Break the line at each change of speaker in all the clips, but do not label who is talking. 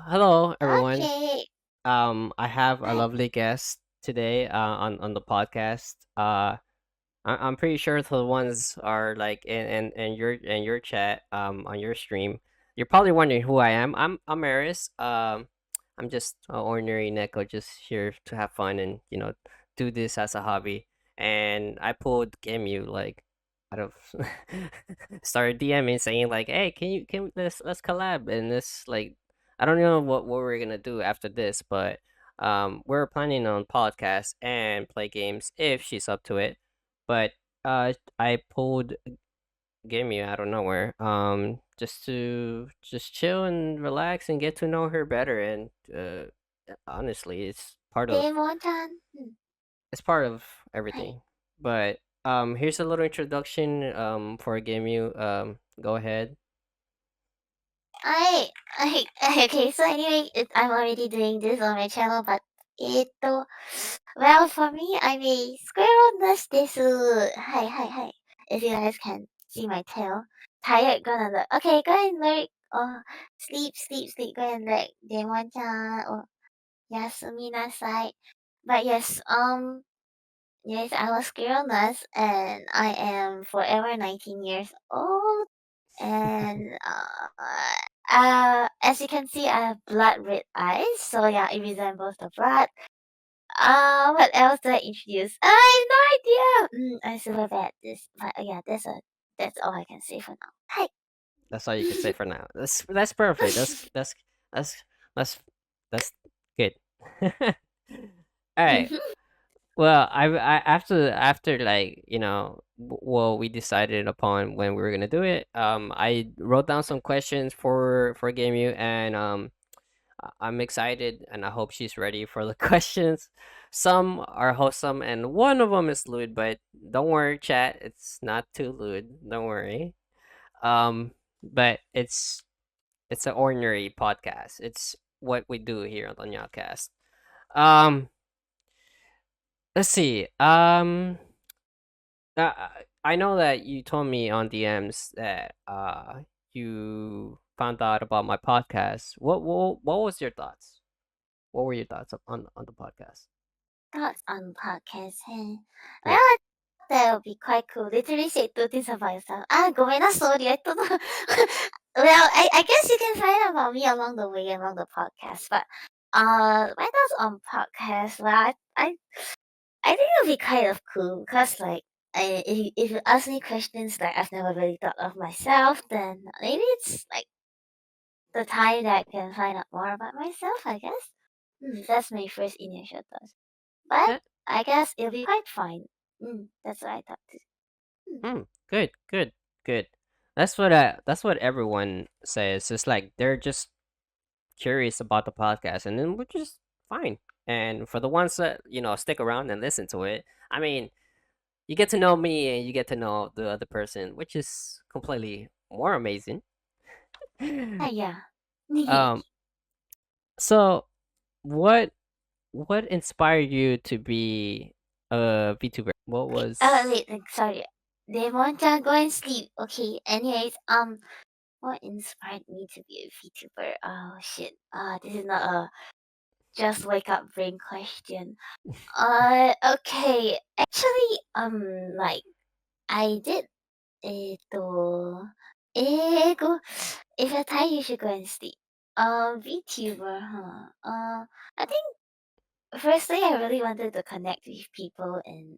Hello, everyone.
Okay.
I have a
Hi.
lovely guest today on the podcast. I'm pretty sure the ones are like in your chat on your stream. You're probably wondering who I am. I'm Eris. I'm just an ordinary Neko, just here to have fun and do this as a hobby. And I pulled Gemuyo like out of started DMing saying like, hey, can let's collab and this like I don't know what we're gonna do after this, but we're planning on podcast and play games if she's up to it. But I pulled Gimme out of nowhere. Just to just chill and relax and get to know her better. And honestly,
Demon-chan.
it's part of
Hi.
everything. But here's a little introduction for Gimme. Go ahead.
I, okay, so anyway, I'm already doing this on my channel, but well, for me, I'm a squirrel nurse desu. Hi. If you guys can see my tail. Tired, gonna look. Okay, go ahead and look. Oh, sleep. Go ahead and look. Demon-chan. Oh, yasumi nasai. But yes, I was squirrel nurse, and I am forever 19 years old. And as you can see, I have blood red eyes, so yeah, it resembles the blood. What else do I introduce? I have no idea. I'm super bad at this, but yeah, that's all I can say for now. Hi.
That's all you can say for now. That's perfect. That's that's that's good. All right.
Mhm.
Well, I after like well, we decided upon when we were gonna do it. I wrote down some questions for Gameu, and I'm excited, and I hope she's ready for the questions. Some are wholesome, and one of them is lewd, but don't worry, chat. It's not too lewd. Don't worry. Um, but it's an ordinary podcast. It's what we do here on the NyaaCast. Um, let's see. I know that you told me on DMs that you found out about my podcast. What was your thoughts? What were your thoughts on the podcast?
Thoughts on podcast, hey? Well,
Yeah.
I thought that would be quite cool. Literally say two things about yourself. Ah, go na, sorry. I don't know. Well, I guess you can find out about me along the way, along the podcast. But my thoughts on podcast, well, I think it'll be kind of cool because, like, if you ask me questions that I've never really thought of myself, then maybe it's like the time that I can find out more about myself, I guess. That's my first initial thoughts. But
Eh,
I guess it'll be quite fine. That's what I thought too.
good, good, good. That's what everyone says. It's like they're just curious about the podcast, and then which is fine. And for the ones that stick around and listen to it, I mean, you get to know me and you get to know the other person, which is completely more amazing.
Ah, yeah.
um, so what what inspired you to be a VTuber? What was
Wait, sorry. Devon-chan, go and sleep. Okay, anyways, what inspired me to be a VTuber? Oh, shit. This is not a just wake up brain question. Okay. Actually, like, I did go, if you're tired, you should go and sleep. VTuber, huh? I think firstly, I really wanted to connect with people in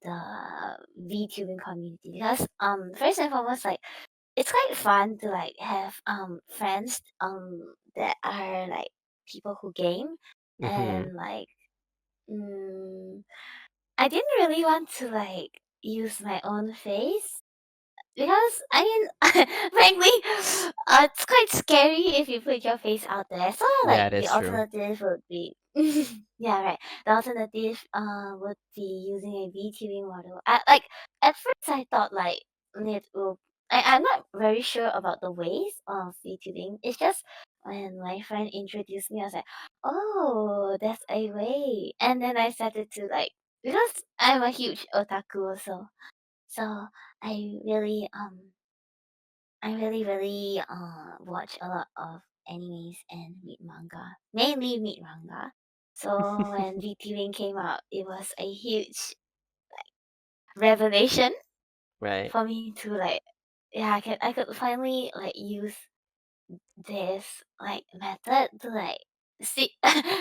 the VTubing community because first and foremost, like, it's quite fun to like have friends that are like people who game,
mhm.
and like mm, I didn't really want to like use my own face because I mean, frankly, it's quite scary if you put your face out there. So like
Yeah,
the
that's true.
alternative would be, yeah, right. The alternative would be using a VTuber model. Like at first I thought like it will. I'm not very sure about the ways of VTubing. It's just when my friend introduced me, I was like, oh, that's a way. And then I started to like, because I'm a huge otaku also. So I really, I really, really watch a lot of animes and read manga, mainly read manga. So when VTubing came out, it was a huge revelation
Right.
for me to like, yeah, I could finally like use this like method to like see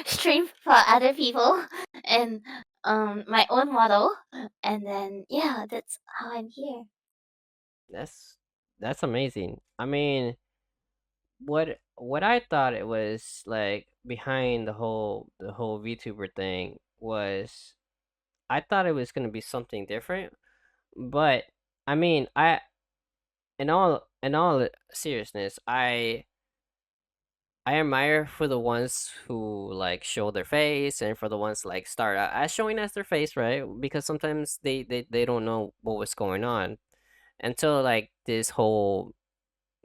stream for other people and my own model, and then yeah, that's how I'm here.
That's that's amazing. I mean, what I thought it was like behind the whole VTuber thing was I thought it was gonna be something different, but I mean, in all seriousness, I admire for the ones who like show their face and for the ones like start out as showing as their face, right? Because sometimes they don't know what was going on until like this whole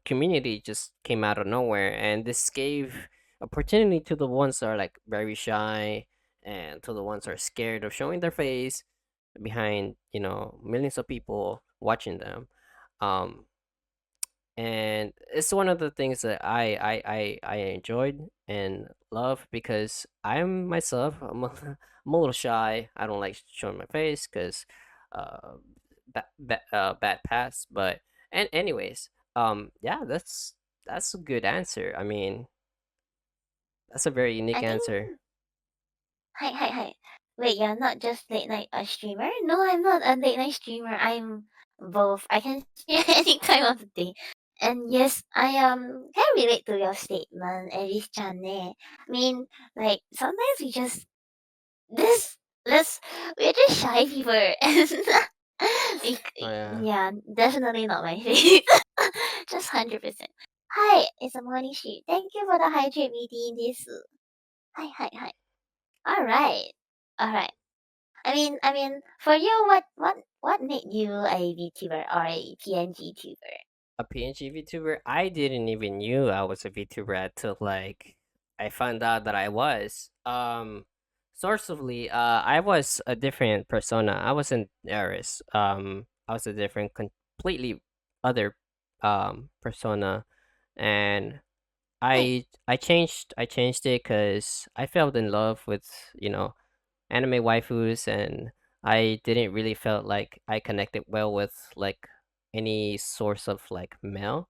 community just came out of nowhere, and this gave opportunity to the ones that are like very shy and to the ones that are scared of showing their face behind millions of people watching them. um and it's one of the things that I enjoyed and love because I'm myself. I'm a little shy. I don't like showing my face because uh bad past. But and anyways, yeah, that's a good answer. I mean, that's a very unique
I think
answer.
hi hi hi. Wait, you're not just late night a streamer? No, I'm not a late night streamer. I'm both. I can stream any time of the day. And yes, I can relate to your statement, Eris Chan. I mean, like sometimes we just this this we're just shy people, and
Oh yeah,
yeah, definitely not my face. Just 100%. Hi, it's a morning sheet. Thank you for the hydrate meeting. This. Hi hi hi. All right. All right. I mean, for you, what made you a VTuber or a PNG tuber?
a PNG VTuber. I didn't even knew I was a VTuber until like I found out that I was. Sourcefully, I was a different persona. I wasn't Eris. I was a different, completely other persona, and
Hi,
I changed it because I fell in love with anime waifus, and I didn't really felt like I connected well with like any source of like male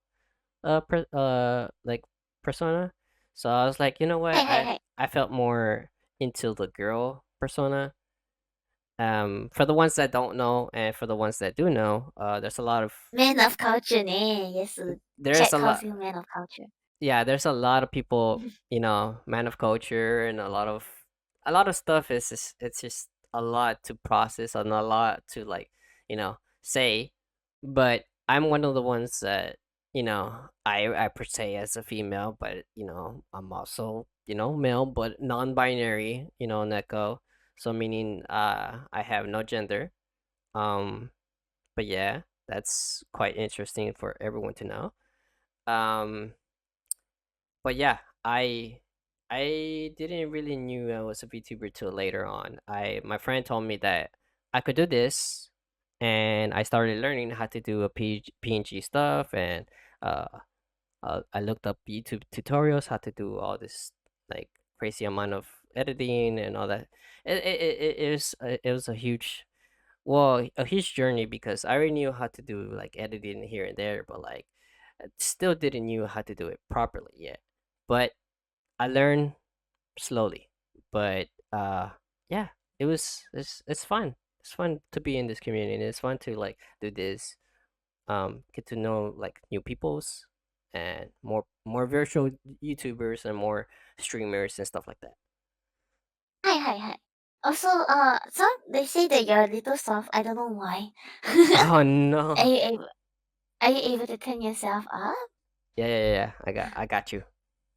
like persona. So I was like, you know
hi,
what?
hi,
I
hi.
I felt more into the girl persona. For the ones that don't know and for the ones that do know, there's a lot of
Man of culture, ne? Yes,
there's
Chet
a
calls
lot
you man of culture.
yeah, there's a lot of people, man of culture, and a lot of stuff is just, it's just a lot to process and a lot to like, say. But I'm one of the ones that, I portray as a female, but I'm also, male but non-binary, Neko. So meaning I have no gender. Um but yeah, that's quite interesting for everyone to know. Um but yeah, I didn't really knew I was a VTuber till later on. My friend told me that I could do this, and I started learning how to do a PNG stuff, and uh, I looked up YouTube tutorials how to do all this like crazy amount of editing and all that. It was a huge journey because I already knew how to do like editing here and there, but like I still didn't knew how to do it properly yet. But I learned slowly. But yeah, it's fun. It's fun to be in this community, and it's fun to like do this, get to know like new peoples and more virtual YouTubers and more streamers and stuff like that.
Hi, hi, hi. Also, some they say that you're a little soft. I don't know why.
Oh
are
no.
you able? Are you able to turn yourself up?
Yeah, yeah, yeah, yeah. I got you.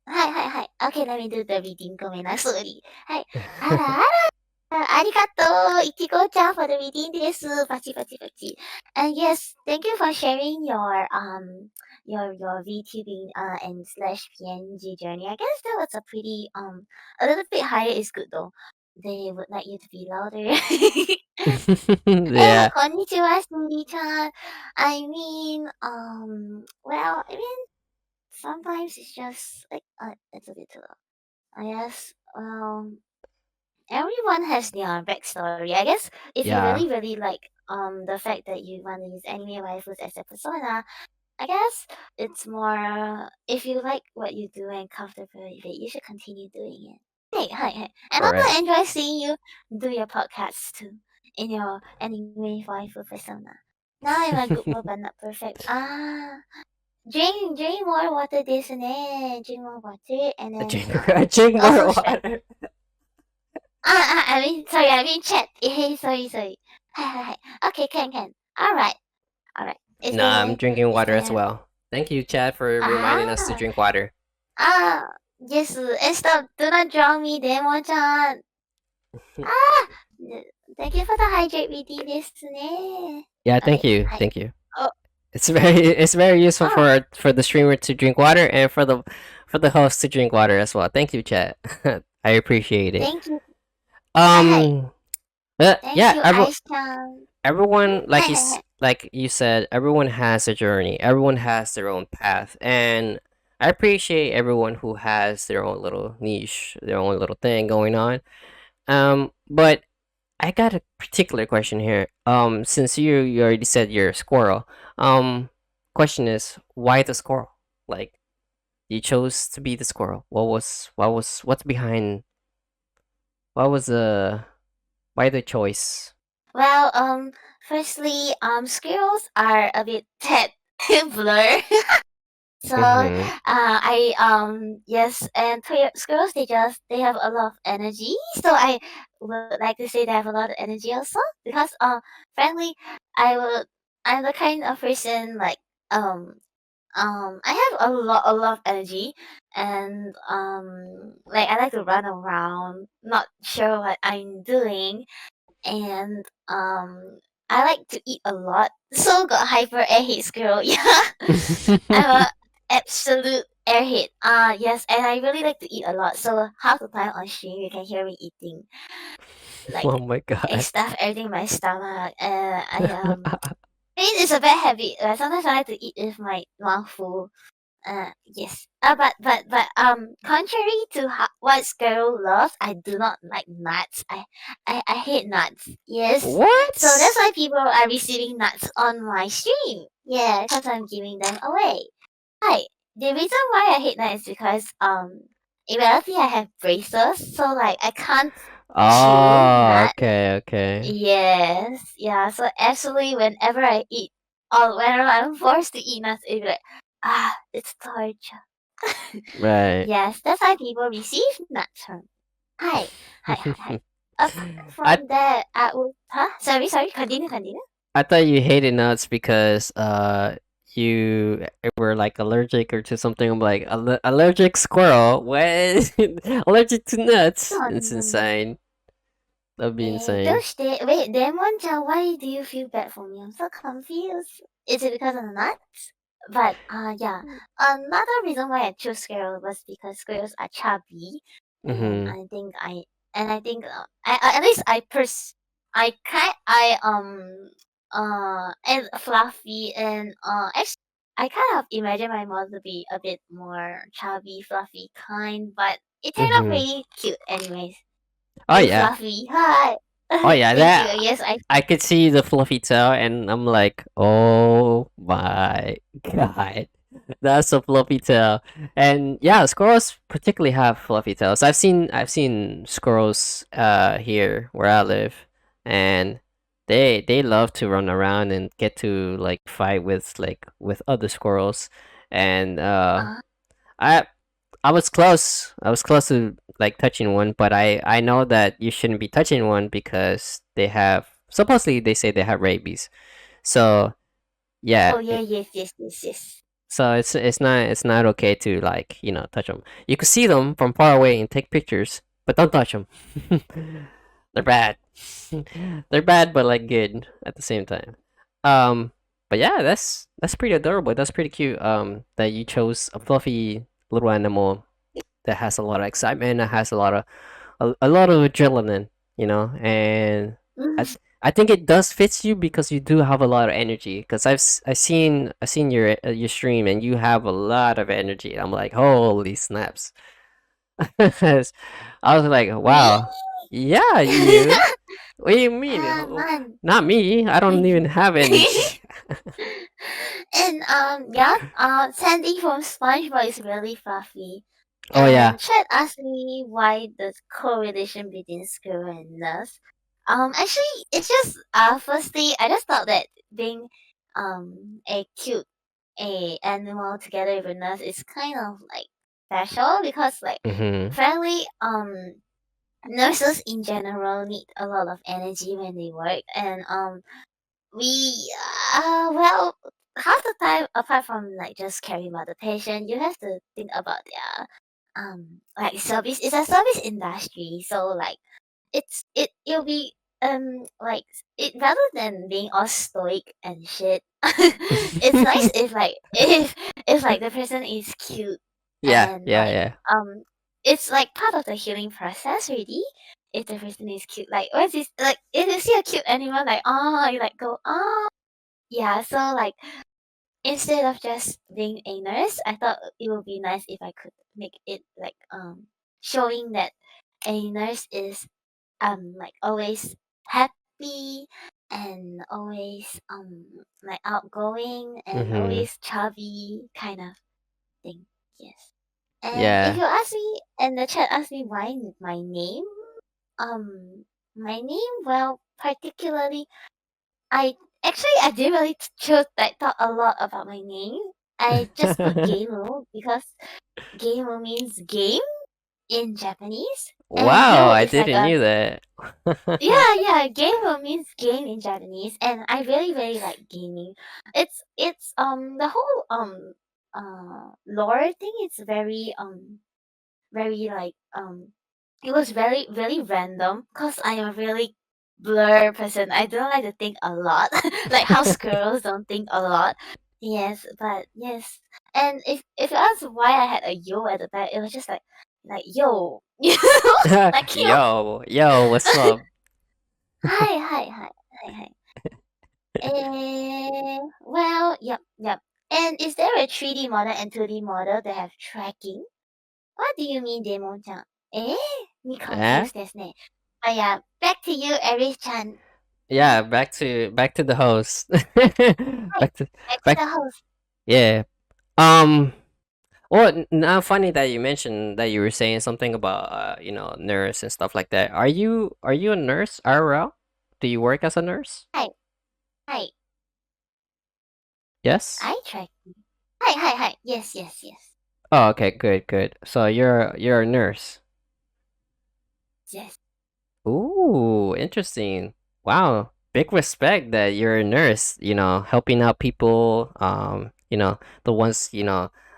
Hi, hi, hi. Okay, let me do the reading. ごめんなさい。はい。あらあら。ありがとう、いちごちゃん for the reading です。パチパチパチ。And yes, thank you for sharing your VTubing and slash PNG journey. I guess that was a pretty a little bit higher is good though. They would like you to be louder.
Yeah.
こんにちは、しんりちゃん。I mean, well, I mean, sometimes it's just like it's a bit too long. I guess everyone has their backstory. I guess if you
Yeah,
really like the fact that you want to use anime waifus as a persona, I guess it's more if you like what you do and comfortable with it, you should continue doing it. Hey, hi, hi. And
correct.
also enjoy seeing you do your podcasts too in your anime waifu persona. Now I'm a good move but not perfect. Drink more water ですね. Drink more water and then
I drink more
also stretch.
water.
I mean chat. Hey, sorry. Hi, hi, hi. Okay, can. Alright. Is
No, I'm
there
drinking
is
water as
there
well. Thank you, Chad, for reminding us to
ah
drink water.
ah yes and stop do not drown me, Demon-chan. Ah thank you for the hydrate reading ですね.
Yeah, thank
Okay,
you,
hi.
thank you.
Oh,
It's very useful
oh,
for the streamer to drink water and for the host to drink water as well. Thank you, Chad. I appreciate it.
thank you. Hi.
Um,
Thank
yeah,
you, Ice-chan.
everyone
Hi.
like you said, everyone has a journey. Everyone has their own path, and I appreciate everyone who has their own little niche, their own little thing going on. But I got a particular question here. Since you already said you're a squirrel, question is why the squirrel? Like you chose to be the squirrel. What's behind? What was the why the choice?
Well, firstly, squirrels are a bit dead blur. So,
Mm-hmm.
yes, and squirrels they have a lot of energy. So I would like to say they have a lot of energy also because frankly, I would I'm the kind of person like I have a lot of energy and like I like to run around, not sure what I'm doing and I like to eat a lot. So got hyper airhead squirrel. Yeah, I'm a absolute airhead. Yes, and I really like to eat a lot. So half the time on stream you can hear me eating like
Oh my god.
stuff everything in my stomach. I mean it's a bad habit. Sometimes I like to eat with my mouth full. Yes. Contrary to what Scarrow loves, I do not like nuts. I hate nuts. Yes. So that's
What?
why people are receiving nuts on my stream. Yeah, because I'm giving them away. Hi. The reason why I hate nuts is because in reality I have braces, so like I can't chew
Oh,
nuts.
okay, okay.
Yes. Yeah. So absolutely whenever I eat or whenever I'm forced to eat nuts, it'll be like, it's torture.
Right.
Yes, that's how people receive nuts from. Hi, hi. Apart
I
from that, I would. Huh? Sorry. Continue.
I thought you hated nuts because you were like allergic or to something. I'm like allergic squirrel. What? Allergic to nuts?
No,
It's
no, no.
insane. That'd be
Eh,
insane.
those days. Wait, Demon-chan, why do you feel bad for me? I'm so confused. Is it because of the nuts? But yeah, another reason why I chose squirrels was because squirrels are chubby, and
Mm-hmm.
I think at least and fluffy and actually I kind of imagine my mom to be a bit more chubby, fluffy kind, but it turned out
Mm-hmm.
pretty cute anyways.
Oh
You
yeah.
fluffy, hi.
Oh yeah.
Thank you.
That
Yes, I.
I could see the fluffy tail, and I'm like, oh my god. That's a fluffy tail, and yeah, squirrels particularly have fluffy tails. I've seen squirrels here where I live, and they love to run around and get to like fight with with other squirrels, and
Uh,
I I was close. I was close to like touching one, but I know that you shouldn't be touching one because they have supposedly they say they have rabies. So yeah,
oh yeah, yes.
so it's not okay to like touch them. You can see them from far away and take pictures, but don't touch them. They're bad. They're bad, but like good at the same time. Um, but yeah, that's pretty adorable. That's pretty cute. That you chose a fluffy little animal that has a lot of excitement, that has a lot of adrenaline, and I
Mm,
I think it does fits you because you do have a lot of energy. Because I seen your stream and you have a lot of energy. I'm like, holy snaps! I was like,
Me?
wow, yeah, you. What do you mean?
Ah, man.
Not me. I don't even have energy.
And yeah, Sandy from SpongeBob is really fluffy.
Oh yeah.
And Chet asked me why the correlation between squirrel and nurse. Actually, it's just firstly, I just thought that being a cute a animal together with a nurse is kind of like special because like
Mhm.
frankly nurses in general need a lot of energy when they work and we well half the time apart from like just caring about the patient you have to think about their like service. It's a service industry, so like it'll be like it rather than being all stoic and shit. It's nice if like if like the person is cute
Yeah,
and
yeah,
like
yeah.
it's like part of the healing process really. If the person is cute, like what is like if you see a cute animal, like oh you like go oh yeah. So like instead of just being a nurse, I thought it would be nice if I could make it like showing that a nurse is like always happy and always like outgoing and
Mhm.
always chubby kind of thing. Yes. And if
Yeah.
you ask me and the chat asked me why my name, um my name, well particularly I didn't really choose like thought a lot about my name. I just put Gemuyo because Gemuyo means game in Japanese. And
Wow,
yo
I
is like
didn't
a
knew that.
yeah, gamer means game in Japanese, and I really really like gaming. It's the whole lore thing. It's very like it was very really random because I am a really blur person. I don't like to think a lot, like how girls don't think a lot. Yes, but yes, and if you ask why I had a yo at the back, it was just like yo, you know, like cute.
Yo, yo, what's up?
Hi, hi, hi, hi, hi. Well, yep, yep. And is there a 3D model and 2D model that have tracking? What do you mean, Demon-chan? Eh? Me
Eh?
confused ですね. Oh yeah, back to you, Eri-chan.
Yeah, back to the host.
Hi,
back to
back to
back
the host.
yeah. Um well, now funny that you mentioned that you were saying something about nurse and stuff like that. Are you a nurse, RL? Do you work as a nurse?
Hi, hi.
Yes?
I track. Hi, hi, hi. Yes, yes, yes,
Oh, okay, good, good. So you're a nurse.
yes.
Ooh, interesting. Wow. Big respect that you're a nurse, helping out people, the ones,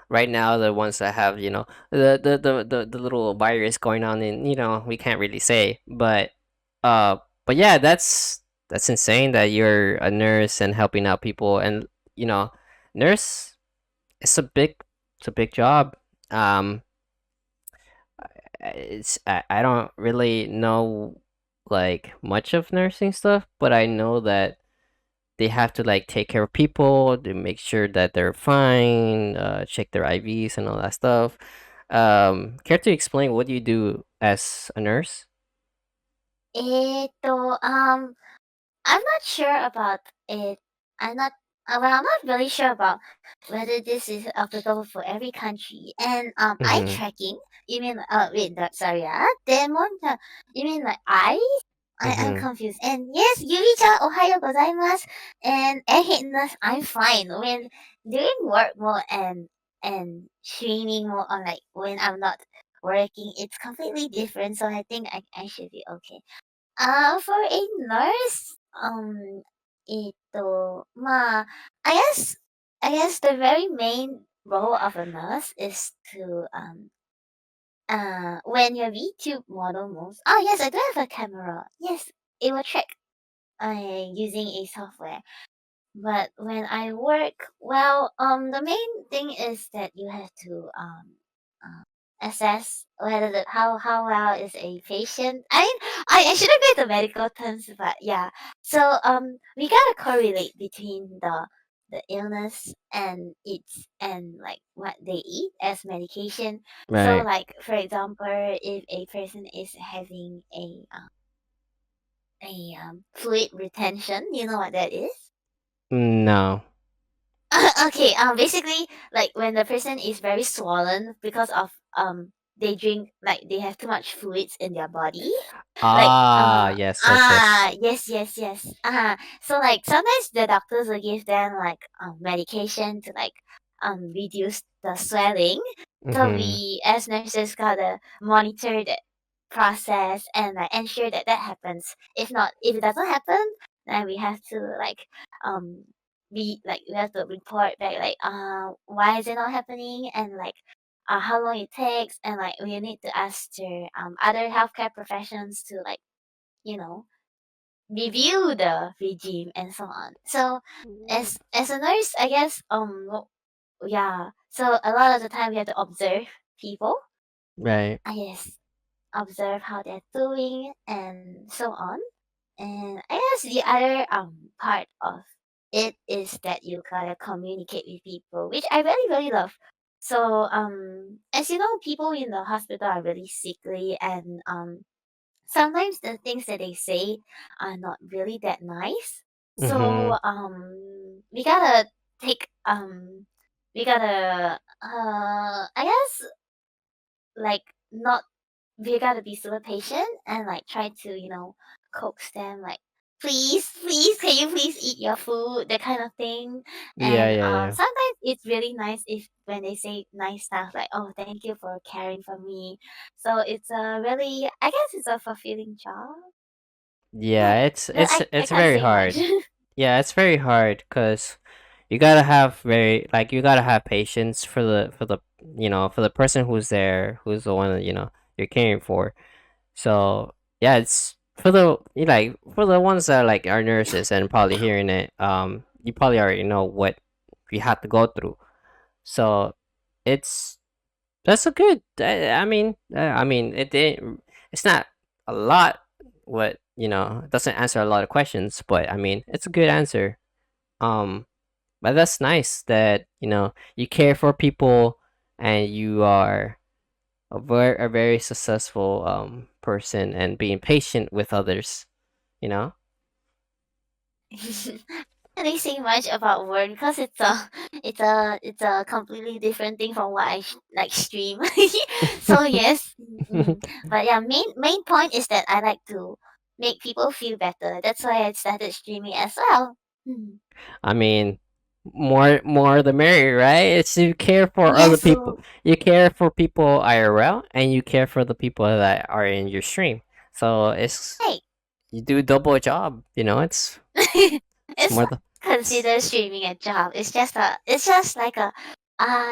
right now the ones that have, the little virus going on and, we can't really say. Uh but yeah, that's insane that you're a nurse and helping out people and, you know, nurse it's a big job. Um I don't really know like much of nursing stuff, but I know that they have to like take care of people, to make sure that they're fine, check their IVs and all that stuff. Care to explain what you do as a nurse?
えーっと、I'm not sure about it. I'm not. Well, I'm not really sure about whether this is applicable for every country. And eye
Mm-hmm.
tracking. You mean wait, sorry, demon. You mean like eyes? I'm
Mm-hmm.
confused. And yes, Yuri-chan, ohayo gozaimasu. And airhitness, I'm fine. When doing work mode and streaming mode on like when I'm not working, it's completely different. So I think I should be okay. For a nurse, まあ、I guess the very main role of a nurse is to when your VTube model moves. Oh yes, I do have a camera. Yes, it will track using a software. But when I work, well, the main thing is that you have to assess whether how well is a patient. I mean, I shouldn't go into medical terms, but yeah. So we gotta correlate between the illness and it's and like what they eat as medication. So
Right.
like for example, if a person is having fluid retention, you know what that is?
No.
Okay, basically, like when the person is very swollen because of they drink like they have too much fluids in their body, like
Ah, yes, yes, yes.
yes, yes, yes, so like sometimes the doctors will give them like medication to like reduce the swelling. So
Mhm.
we as nurses gotta monitor that process and like ensure that that happens. If not, if it doesn't happen, then we have to like um we have to report back like why is it not happening, and like how long it takes, and like we need to ask the other healthcare professions to like you know review the regime and so on. So as a nurse, I guess yeah, so a lot of the time we have to observe people.
Right.
Yes, observe how they're doing and so on. And I guess the other part of it is that you gotta communicate with people, which I really really love. So as you know, people in the hospital are really sickly, and sometimes the things that they say are not really that nice. So
Mhm.
we gotta take we gotta I guess like not we gotta be super patient and like try to coax them like please can you please eat your food, that kind of thing.
Yeah,
And
yeah, yeah.
sometimes it's really nice if when they say nice stuff like, oh, thank you for caring for me. So it's a really, I guess it's a fulfilling job. Yeah,
Yeah, it's
but
it's
I
it's
can't
very
say much.
hard. Yeah, it's very hard because you gotta have very like you gotta have patience for the for the person who's there, who's the one that you're caring for. So yeah, it's for the like for the ones that like are nurses and probably hearing it. You probably already know what we have to go through. So it's that's a good. I mean, it's not a lot. What it doesn't answer a lot of questions, but I mean, it's a good answer. Um, but that's nice that you care for people and you are a very successful person and being patient with others. You know.
Really say much about work because it's a completely different thing from what like stream. So yes, but yeah, main point is that I like to make people feel better. That's why I started streaming as well. Mm.
I mean, more the merrier, right? It's you care for other
Yes,
people.
so
You care for people IRL, and you care for the people that are in your stream. So it's
hey,
you do double job. It's
it's
more
not
the it's,
considered streaming a job. It's just like a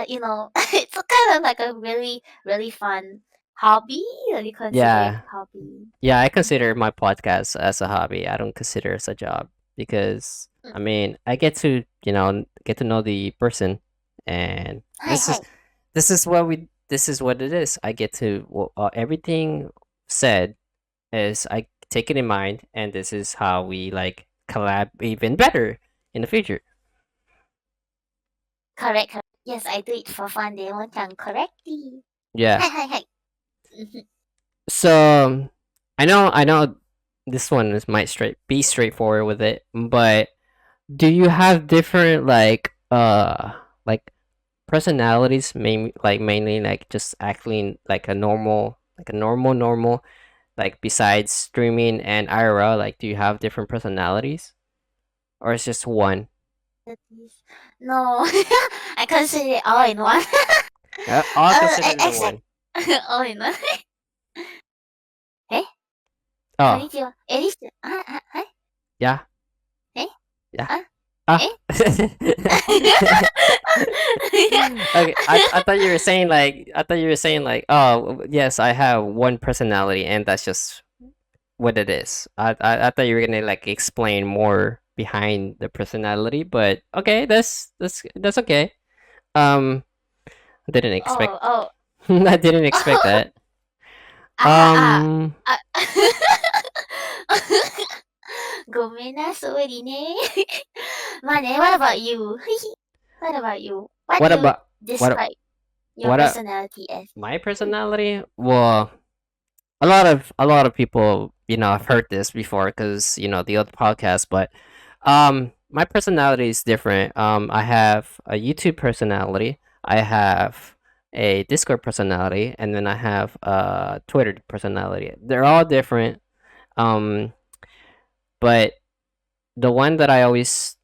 it's a kind of like a really really fun hobby. You consider it
yeah,
hobby.
yeah. I consider my podcast as a hobby. I don't consider it as a job because I
Mm.
mean I get to get to know the person, and
Hi, hi.
this is what it is. I get to everything said is I take it in mind, and this is how we like collab even better in the future.
Correct, correct. Yes, I do it for fun. They want to correctly.
Yeah.
Hi, hi, hi. Mhm.
So I know this one is might be straightforward with it, but do you have different like personalities, mainly like just acting like a normal like besides streaming and IRL, like do you have different personalities or it's just one?
That is- No, I consider it all in one.
I'll consider it the
Except
one.
all in one. Eh?
Oh,
Konnichiwa. Eris. Hi.
yeah,
Eh?
yeah.
Ah?
Ah.
Eh?
Okay, I thought you were saying like oh yes I have one personality and that's just what it is. I thought you were gonna like explain more behind the personality, but okay, that's okay. Um, I didn't expect
Oh, oh.
I didn't expect
Oh.
that.
Ah, ah.
Um,
Ah. Gomena sorry ne. Mane, what about you? What about you? What
What
do you
about what
describe your
what a
personality as?
my personality? Well, a lot of people, I've heard this before because the other podcast, but my personality is different. I have a YouTube personality, I have a Discord personality, and then I have a Twitter personality. They're all different. Um, but the one that I always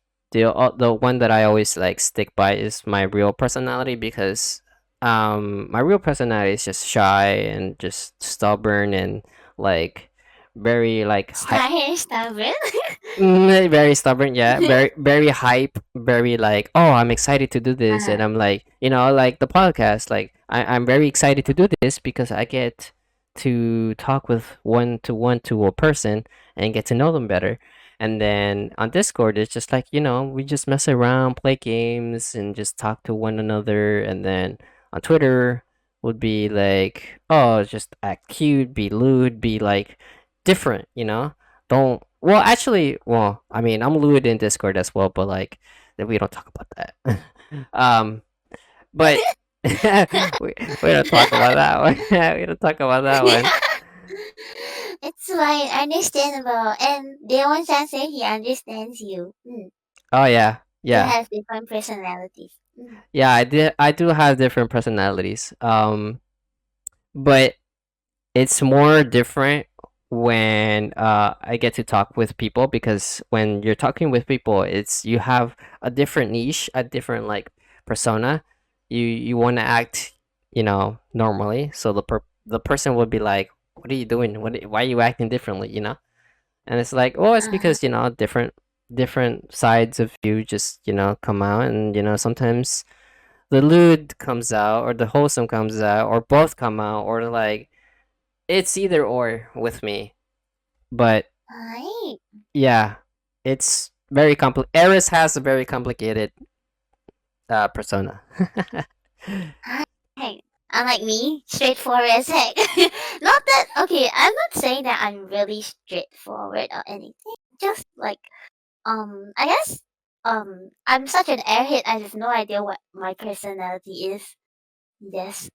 like stick by is my real personality because my real personality is just shy and just stubborn and like very like
Stubborn?
very stubborn, yeah. Very hype, very like, oh, I'm excited to do this, and
uh,
I'm like, like the podcast, like I'm very excited to do this because I get to talk with one to a person and get to know them better. And then on Discord, it's just like, we just mess around, play games, and just talk to one another. And then on Twitter would be like, oh, just act cute, be lewd, be like different, don't well actually well I mean I'm lewd in Discord as well, but like we don't talk about that. um but we don't talk about that one. We don't talk about that one.
it's fine, understandable. And Deon-chan say he understands you.
Oh yeah,
You
yeah,
have different personalities.
yeah. I do have different personalities, but it's more different when I get to talk with people, because when you're talking with people, it's you have a different niche, a different like persona. You want to act, normally. So the person would be like, "What are you doing? Why are you acting differently?" And it's like, "Oh, it's
Uh-huh.
because different sides of you just come out, and sometimes the lewd comes out, or the wholesome comes out, or both come out, or like." It's either or with me, but
Right.
yeah, it's very compli Eris has a very complicated persona.
Hey, unlike me, straightforward as heck. Not that okay. I'm not saying that I'm really straightforward or anything. Just like I guess I'm such an airhead. I have no idea what my personality is. Yes.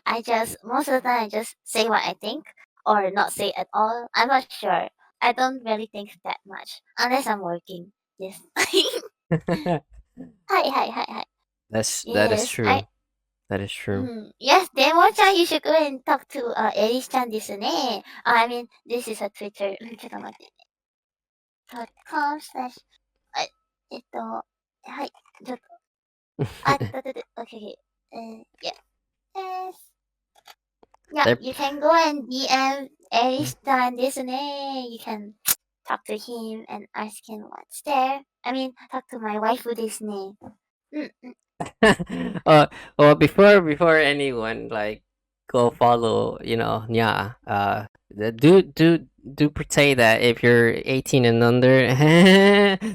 I just most of the time I just say what I think or not say at all. I'm not sure. I don't really think that much unless I'm working. Yes. Hi, hi, hi, hi.
That is
Yes, I
true. That is true.
yes, then one time you should go and talk to Eris-chan ですね. I mean, this is a Twitter. ちょっと待って。.com slash はい、ちょっと、okay, yeah, yes. Yeah,
They're
you can go and DM Eris-chan ですね. You can talk to him and ask him what's there. I mean, talk to my waifu ですね.
uh, well, before anyone like go follow, Nya, do portray that if you're 18 and under,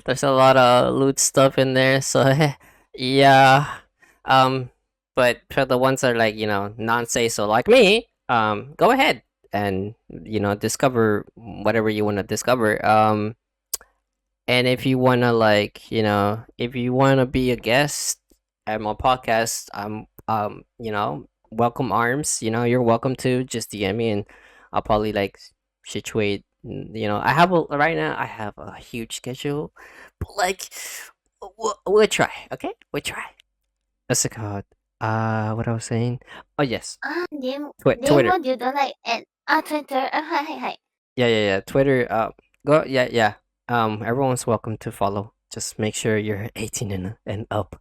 there's a lot of loot stuff in there. So yeah, um, but for the ones that are like non say so like me, go ahead and discover whatever you want to discover. And if you wanna like, if you wanna be a guest at my podcast, welcome arms. You're welcome to just DM me, and I'll probably like situate. I have right now. I have a huge schedule, but like, we'll try. Okay, we'll try. What's it called? What I was saying? Oh yes, Twitter.
Demon, you don't like and Twitter. Hi.
Yeah, yeah, yeah. Twitter. Go. Yeah, yeah. Everyone's welcome to follow. Just make sure you're 18 and up.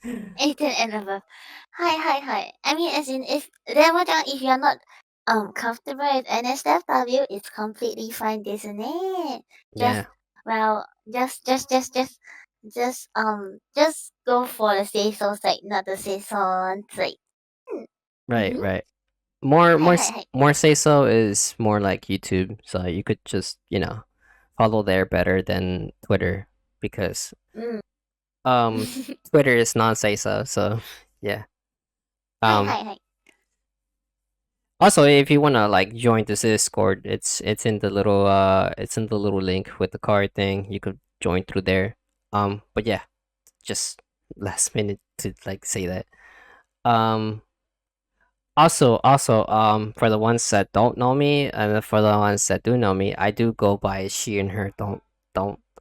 18 and above. Hi. I mean, as in, if Demon-chan, if you're not comfortable with NSFW, it's completely fine, isn't it? Just
Yeah.
well, just go for the say so sake, not the say so sake.
Right.
Mm-hmm.
Right. More more s-
Hi.
more say so is more like YouTube, so you could just follow there better than Twitter, because
Mm.
um Twitter is non say so. So yeah. Um
Hi.
Also, if you wanna like join this Discord, it's in the little link with the card thing. You could join through there. But yeah, just last minute to like say that. Um, for the ones that don't know me and for the ones that do know me, I do go by she and her. Don't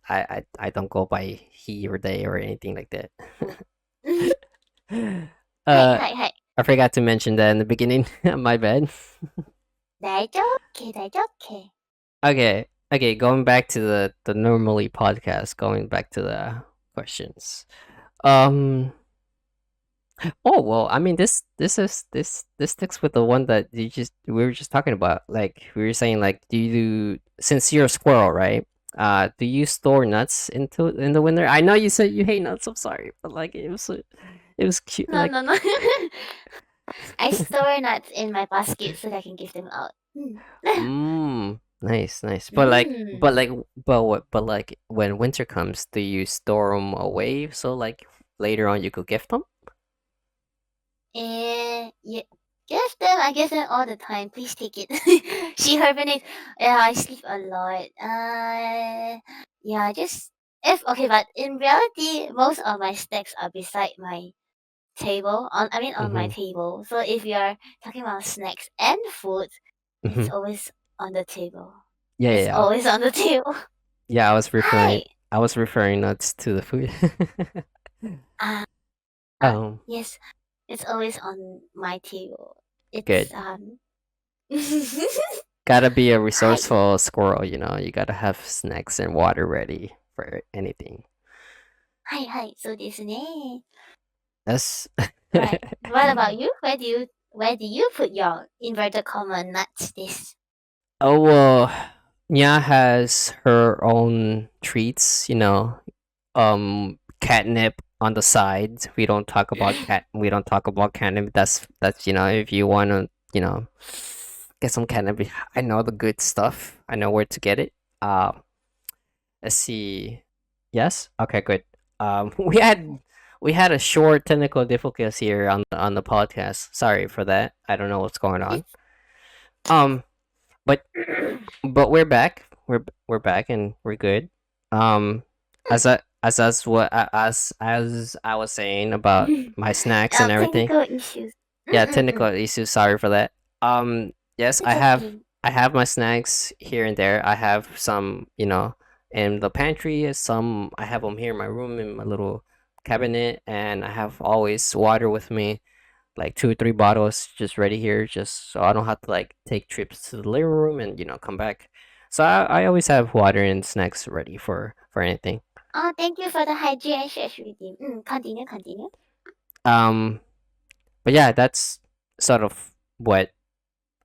I don't go by he or they or anything like that.
Mm.はい
uh,
はいはい。
I forgot to mention that in the beginning. My bad.
大丈夫 OK 大丈夫 OK。Okay,
okay. Going back to the normally podcast. Going back to the questions. Um. Oh well, I mean this sticks with the one that we were just talking about. Like we were saying, like since you're a squirrel, right? Do you store nuts in the winter? I know you said you hate nuts. I'm sorry, but like it was cute.
No,
Like,
no, no. I store nuts in my basket so that I can give them out. Mm.
nice, nice.
Mm.
But like when winter comes, do you store them away so like later on you could gift them?
Yeah, I give them all the time. Please take it. She hibernates. Yeah, I sleep a lot. Yeah, just if okay, but in reality, most of my snacks are beside my table. On my
Mm-hmm.
table. So if you're talking about snacks and food, it's
Mm-hmm.
always on the table.
Yeah, yeah,
It's
yeah.
always on the table.
Yeah,
Hi.
I was referring nuts to the food.
Ah,
um,
yes, it's always on my table. It's
good.
Hi.
Gotta be a resourceful squirrel, you know. You gotta have snacks and water ready for anything.
はいはい、そうですね。
That's
Right. What about you? Where do you put your inverted comma nuts this?
oh well, Nya has her own treats, you know. Catnip on the side. We don't talk about catnip. That's you know, if you wanna, you know, get some catnip. I know the good stuff. I know where to get it. Let's see. Yes? Okay, good. We had a short technical difficulties here on the podcast. Sorry for that. I don't know what's going on.
It's
Um, but we're back. We're back and we're good. As I as I was saying about my snacks and everything.
technical issues.
Yeah, technical
Mm-mm-mm.
issues. Sorry for that. Yes,
It's okay.
I have my snacks here and there. I have some, you know, in the pantry. Some I have them here in my room in my little cabinet, and I have always water with me, like 2 or 3 bottles, just ready here, just so I don't have to like take trips to the living room and you know come back. So I always have water and snacks ready for anything.
Oh, thank you for the hydration redeem. Continue, continue.
Um, but yeah, that's sort of what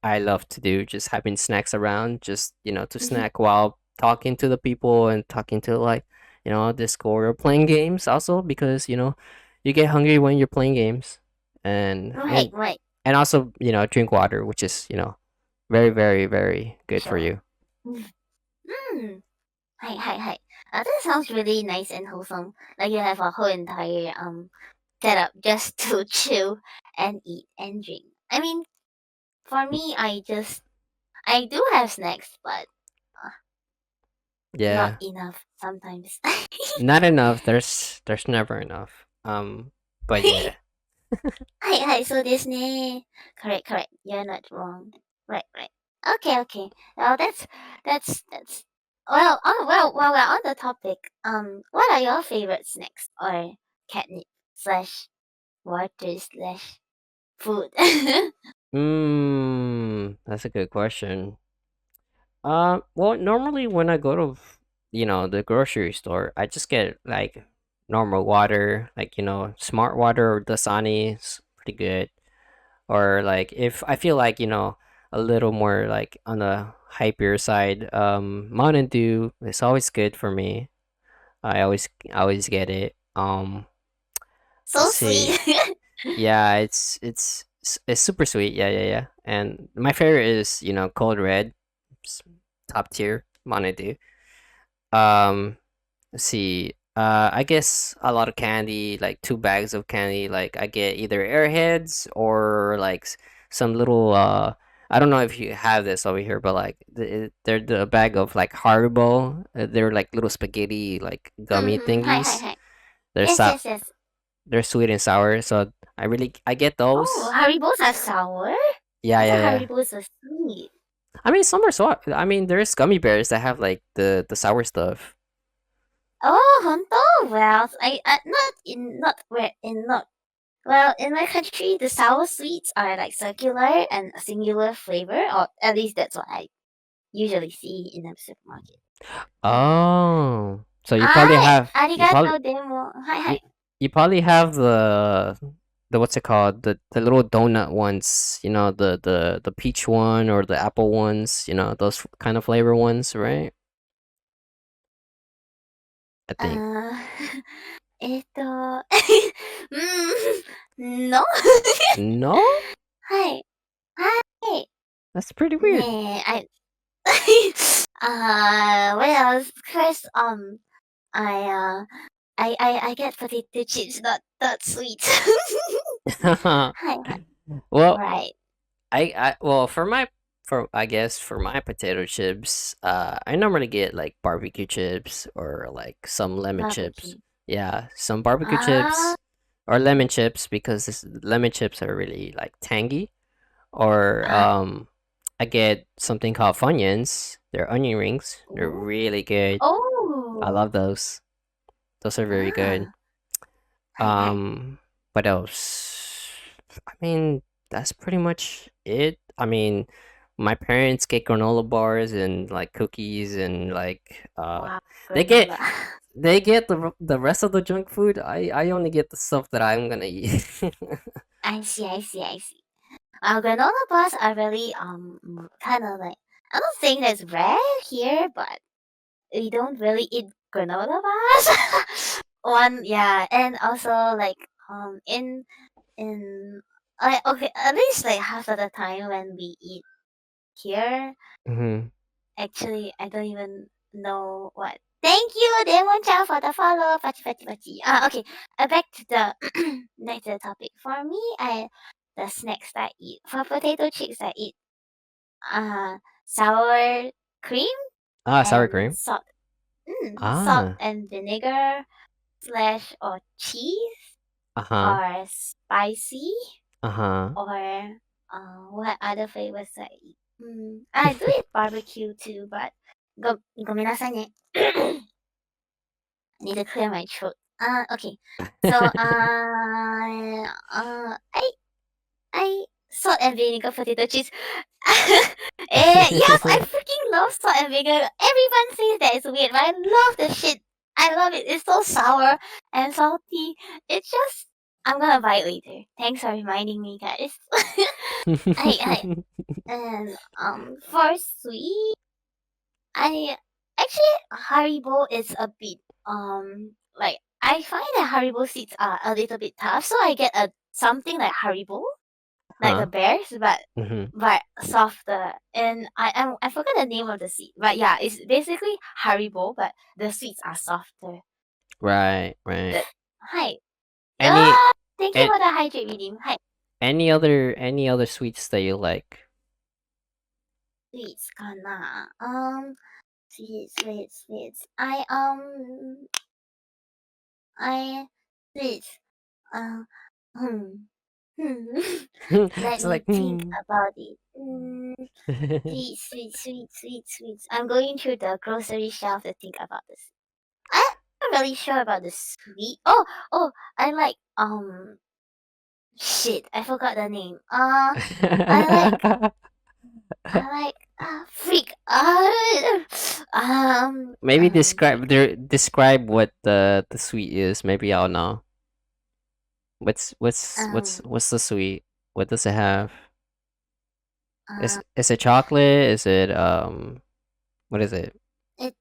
I love to do, just having snacks around, just you know, to snack while talking to the people and talking to like, you know, Discord or playing games also because you know, you get hungry when you're playing games, and
Right, right.
also you know drink water, which is you know very good for
Sure.
you.
Mm. Hi, hi, hi. That sounds really nice and wholesome. Like you have a whole entire setup just to chill and eat and drink. I mean, for me, I do have snacks, but uh, not
Yeah,
enough sometimes.
not enough. There's never enough. But yeah,
Hi, hi. So this ne. Correct, correct. You're not wrong. Right, right. Okay, okay. Well, that's. Well, while we're on the topic, what are your favorite snacks or catnip slash water slash food?
that's a good question. Well, normally when I go to, you know, the grocery store, I just get like normal water, like, you know, smart water or Dasani is pretty good. Or like if I feel like, you know, a little more like on the hyper side, Mountain Dew is always good for me. I always get it. Let's
So
see.
sweet.
Yeah, it's super sweet. Yeah, yeah, yeah. And my favorite is, you know, Cold Red. It's top tier Mountain Dew. Um, let's see. I guess a lot of candy, like 2 bags of candy. Like I get either Airheads or like some little I don't know if you have this over here, but like they're the bag of like Haribo. They're like little spaghetti like gummy
Mm-hmm. Hi, hi,
thingies.
hi.
They're
Yes,
so
yes, yes.
they're sweet and sour. So I get
Oh,
those.
Haribo's are sour?
Yeah,
I
yeah,
thought
yeah.
Haribo's are sweet.
I mean, some are so. I mean, there's gummy bears that have like the sour stuff.
Oh, honto? Well, I not in not where in not well in my country the sour sweets are like circular and a singular flavor, or at least that's what I usually see in the supermarket.
Oh, so you probably
Hi,
have
arigato demo. Hi, hi.
you, you probably have the what's it called, the little donut ones. You know, the peach one or the apple ones. You know, those kind of flavor ones, right? I think.
の
No,
はい。はい。
that's pretty weird.
ねえ、I well, first, I, uh, I get potato chips, not sweet. はいはい。
Well,
Right.
well for I guess for my potato chips, I normally get like barbecue chips or like some lemon chips.
Barbecue.
Yeah, some barbecue
Ah,
chips or lemon chips because lemon chips are really like tangy. Or
ah,
I get something called Funyuns. They're onion rings. They're
ooh.
really good. I
Oh.
love those. Those are very good.
Ah. Hi, hi.
Um, what else? I mean, that's pretty much it. I mean, my parents get granola bars and like cookies and like
Wow,
they get
granola.
the rest of the junk food. I only get the stuff that I'm gonna eat.
I see, I see, I see. Granola bars are really kind of like I don't think that's rare here, but we don't really eat granola bars. One, yeah, and also like in okay, at least like half of the time when we eat here,
Hmm.
actually I don't even know what. Thank you, Demon Chow, for the follow. Pachi pachi pachi. Okay. Back to the back to the topic. For me, I the snacks that I eat for potato chips, I eat sour cream
Ah, sour
and
cream.
salt. Salt
Ah,
and vinegar slash or cheese
uh huh,
or spicy
uh huh.
or what other flavors I eat? I do eat barbecue too, but ごめんなさいね. I need to clear my throat. Okay. So I salt and vinegar potato chips. Yes, I freaking love salt and vinegar. Everyone says that it's weird, but I love the shit. I love it. It's so sour and salty. It's just I'm gonna buy it later. Thanks for reminding me, guys. I and for sweet, I actually Haribo is a bit like I find that Haribo seeds are a little bit tough, so I get a something like Haribo like the
Huh?
bears,
Mhm.
but softer. And I forgot the name of the seed, but yeah, it's basically Haribo, but the sweets are softer.
Right, right.
The hi,
Any
thank you
and
for the hydrate reading. Hi,
any other sweets that you like?
sweets, kana. Sweets. I sweets. Uh, hmm, hmm. Let
It's
me
like
think
hmm.
about it. Sweets. I'm going through the grocery shelf to think about this. I'm not really sure about the sweet. Oh, I like shit. I forgot the name. I like freak.
Maybe
Freak.
describe what the sweet is. Maybe I'll know.
Um,
What's the sweet? What does it have?
uh,
Is it chocolate? Is it what is it?
it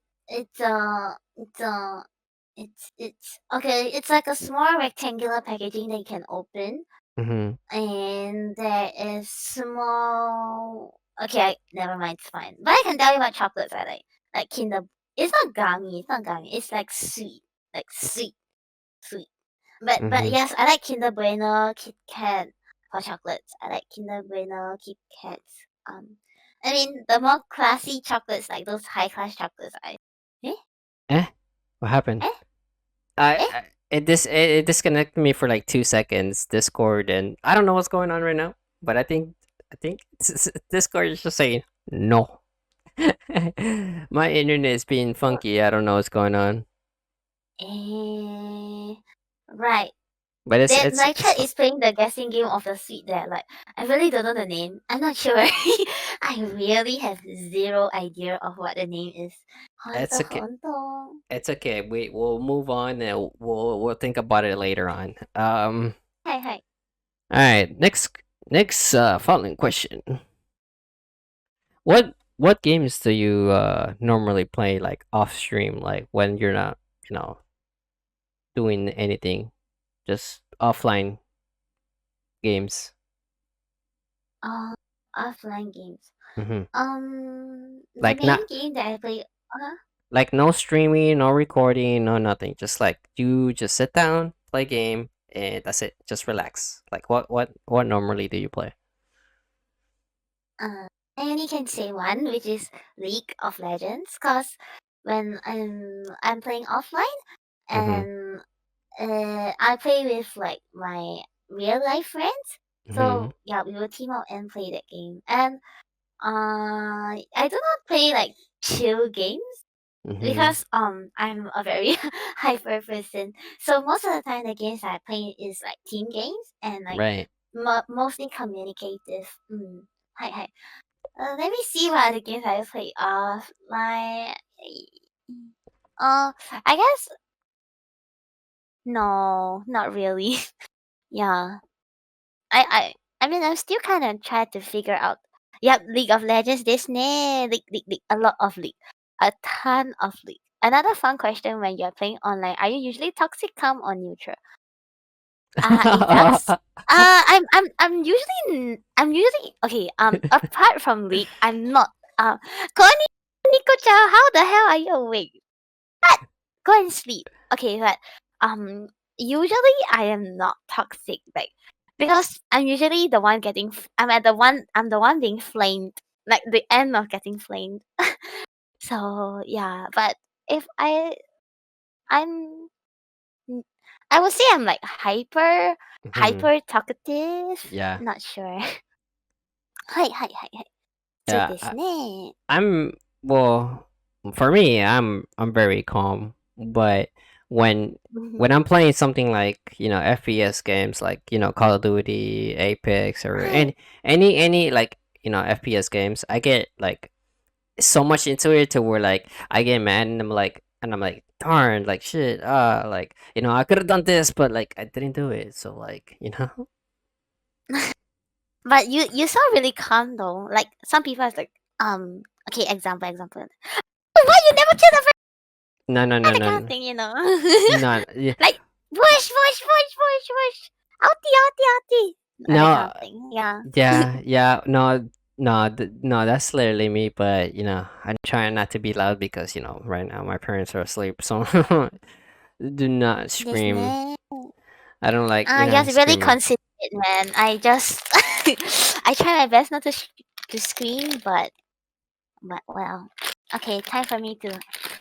it's okay. It's like a small rectangular packaging that you can open.
Mhm.
And there is small. Okay, never mind. It's fine. But I can tell you what chocolates I like. Like Kinder. It's not gummy. It's not gummy. It's like sweet, sweet. But
Mhm.
yes, I like Kinder Bueno, Kit Kat for chocolates. I like Kinder Bueno, Kit Kats. Um, I mean, the more classy chocolates, like those high class chocolates, eh,
Eh? What happened?
eh, eh.
It disconnected me for like 2 seconds. Discord, and I don't know what's going on right now. But I think Discord is just saying no. My internet is being funky. I don't know what's going on.
Eh, right.
But
That my
it's
chat is playing the guessing game of the sweet there. Like, I really don't know the name. I'm not sure. I really have zero idea of what the name is.
it's
本当
okay.
本当
It's okay. We'll move on and we'll think about it later on.
Hi, hi.
All right. Next following question. What games do you normally play like off stream, like when you're not, you know, doing anything, just offline games?
Uh, Offline games.
Mm-hmm.
The
Like
main
not
game that I play.
like no streaming, no recording, no nothing. Just like you just sit down, play game, and that's it. Just relax. Like what normally do you play?
Uh, I only can say one, which is League of Legends, cause when I'm playing offline
Mm-hmm.
and I play with like my real life friends.
Mm-hmm.
So yeah, we will team up and play that game. And I do not play like chill games
Mm-hmm.
because I'm a very hyper person. So most of the time the games I play is like team games and like
Right.
mostly communicative. Hi hi. Let me see what other games I play. I guess no, not really. Yeah. I I I mean I'm still kind of trying to figure out. Yep, League of Legends, Disney, League, a lot of League, a ton of League. Another fun question when you're playing online: are you usually toxic, calm, or neutral? Apex. I'm usually okay. Apart from League, I'm not. Konnichiwa, Nico-chan, how the hell are you awake? What? Go and sleep. Okay, but um, usually I am not toxic, like because I'm usually the one getting. I'm the one being flamed, like the end of getting flamed. So yeah, but if I'm, I would say I'm like
Mhm.
hyper talkative.
Yeah.
Not sure. はいはいはいはい。そう
Yeah.
ですね。
I'm well for me, I'm very calm, but when
Mhm.
when I'm playing something like, FPS games like, Call of Duty, Apex or
Right.
any like, FPS games, I get like so much into it to where like I get mad and I'm like darn like shit like I could have done this but like I didn't do it so like
But you sound really calm though. Like some people are like okay, example. Why you never kill the first
no no no
that
no
kind of
no
thing, you know?
no yeah,
Like push. Outie. That kind
no
of thing. Yeah.
yeah no no that's literally me but I'm trying not to be loud because right now my parents are asleep so do not
This
scream.
ne.
I don't like
Just really
screaming.
considerate, man. I just I try my best not to scream, but well. Okay, time for me to.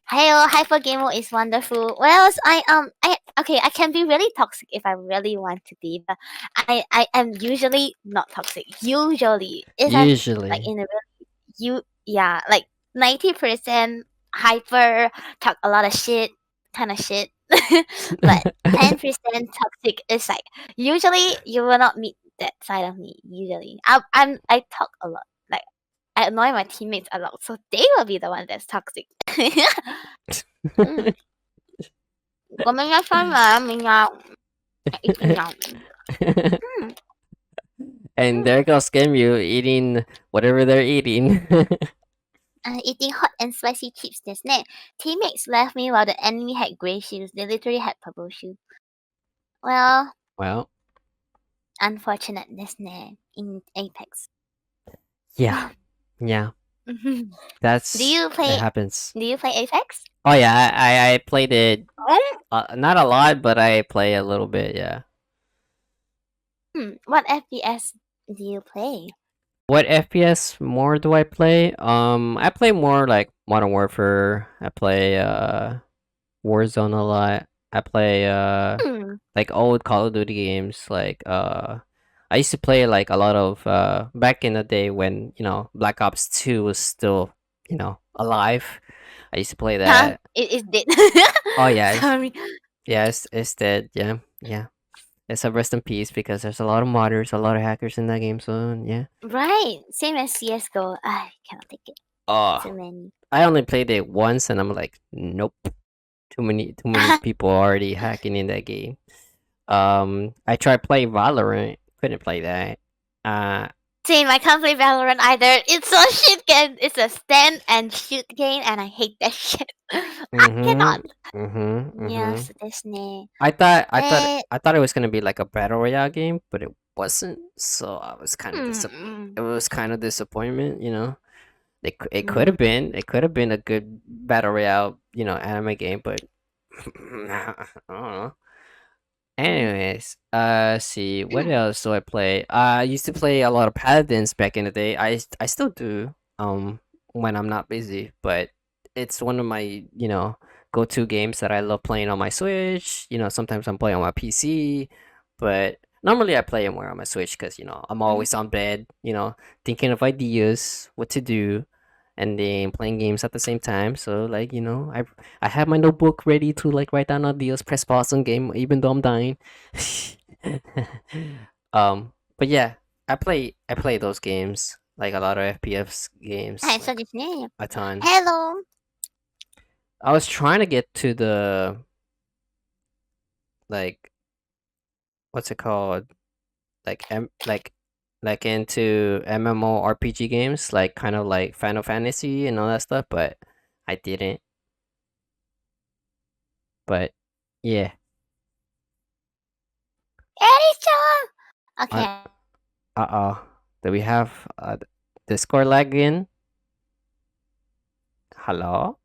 Hello, Hyper Gamer is wonderful. Well, I can be really toxic if I really want to be, but I am usually not toxic. Usually, if I'm like
Usually.
in a yeah, like 90% hyper, talk a lot of shit, kind of shit, but 10% toxic is like usually you will not meet that side of me. Usually, I talk a lot. Like I annoy my teammates a lot, so they will be the one that's toxic. 음, 고민하잖아, 그냥. 음,
And there goes Gemuyo eating whatever they're eating.
Eating hot and spicy chips ですね. Teammates left me while the enemy had grey shoes. They literally had purple shoes. Well,
Well,
unfortunate ですね in Apex.
yeah, yeah,
do
that's
you
it
play
happens.
do you play Apex?
Oh yeah, I played it
Oh.
not a lot, but I play a little bit. Yeah,
What FPS do you play?
What FPS more do I play? I play more like Modern Warfare. I play Warzone a lot. I play
Hmm.
like old Call of Duty games. Like I used to play like a lot of back in the day when Black Ops 2 was still alive. I used to play
Huh?
that.
It is dead.
Oh yeah,
Sorry.
it's dead. Yeah, yeah. It's a rest in peace because there's a lot of modders, a lot of hackers in that game. So yeah.
Right. Same as CS:GO. I cannot take it.
Oh,
Too many.
I only played it once, and I'm like, nope. Too many people already hacking in that game. I tried playing Valorant, couldn't play that. Uh,
Same. I can't play Valorant either. It's a shit game. It's a stand and shoot game, and I hate that shit. I cannot.
mhm, mhm, mhm.
Yes, Disney.
I thought, I thought,
Eh.
I thought it was gonna be like a battle royale game, but it wasn't. So I was kind of
Mm,
It was kind of disappointment, it could
mm,
have been, a good battle royale, anime game, but I don't know.
mm,
Anyways, see, what
mm,
else do I play? I used to play a lot of Paladins back in the day. I still do, when I'm not busy, but it's one of my, go-to games that I love playing on my Switch. Sometimes I'm playing on my PC, but normally I play it more on my Switch because, I'm
mm.
always on bed, thinking of ideas, what to do, and then playing games at the same time. So like, I have my notebook ready to like write down ideas, press pause on game, even though I'm dying. But yeah, I play those games like a lot of FPS games,
Hi, so
like
Disney.
a ton.
Hello.
I was trying to get to the like what's it called, like like into MMORPG games, like kind of like Final Fantasy and all that stuff, but I didn't. But yeah,
Eddie-chan.
uh
Okay.
oh, do we have Discord lag in? Hello?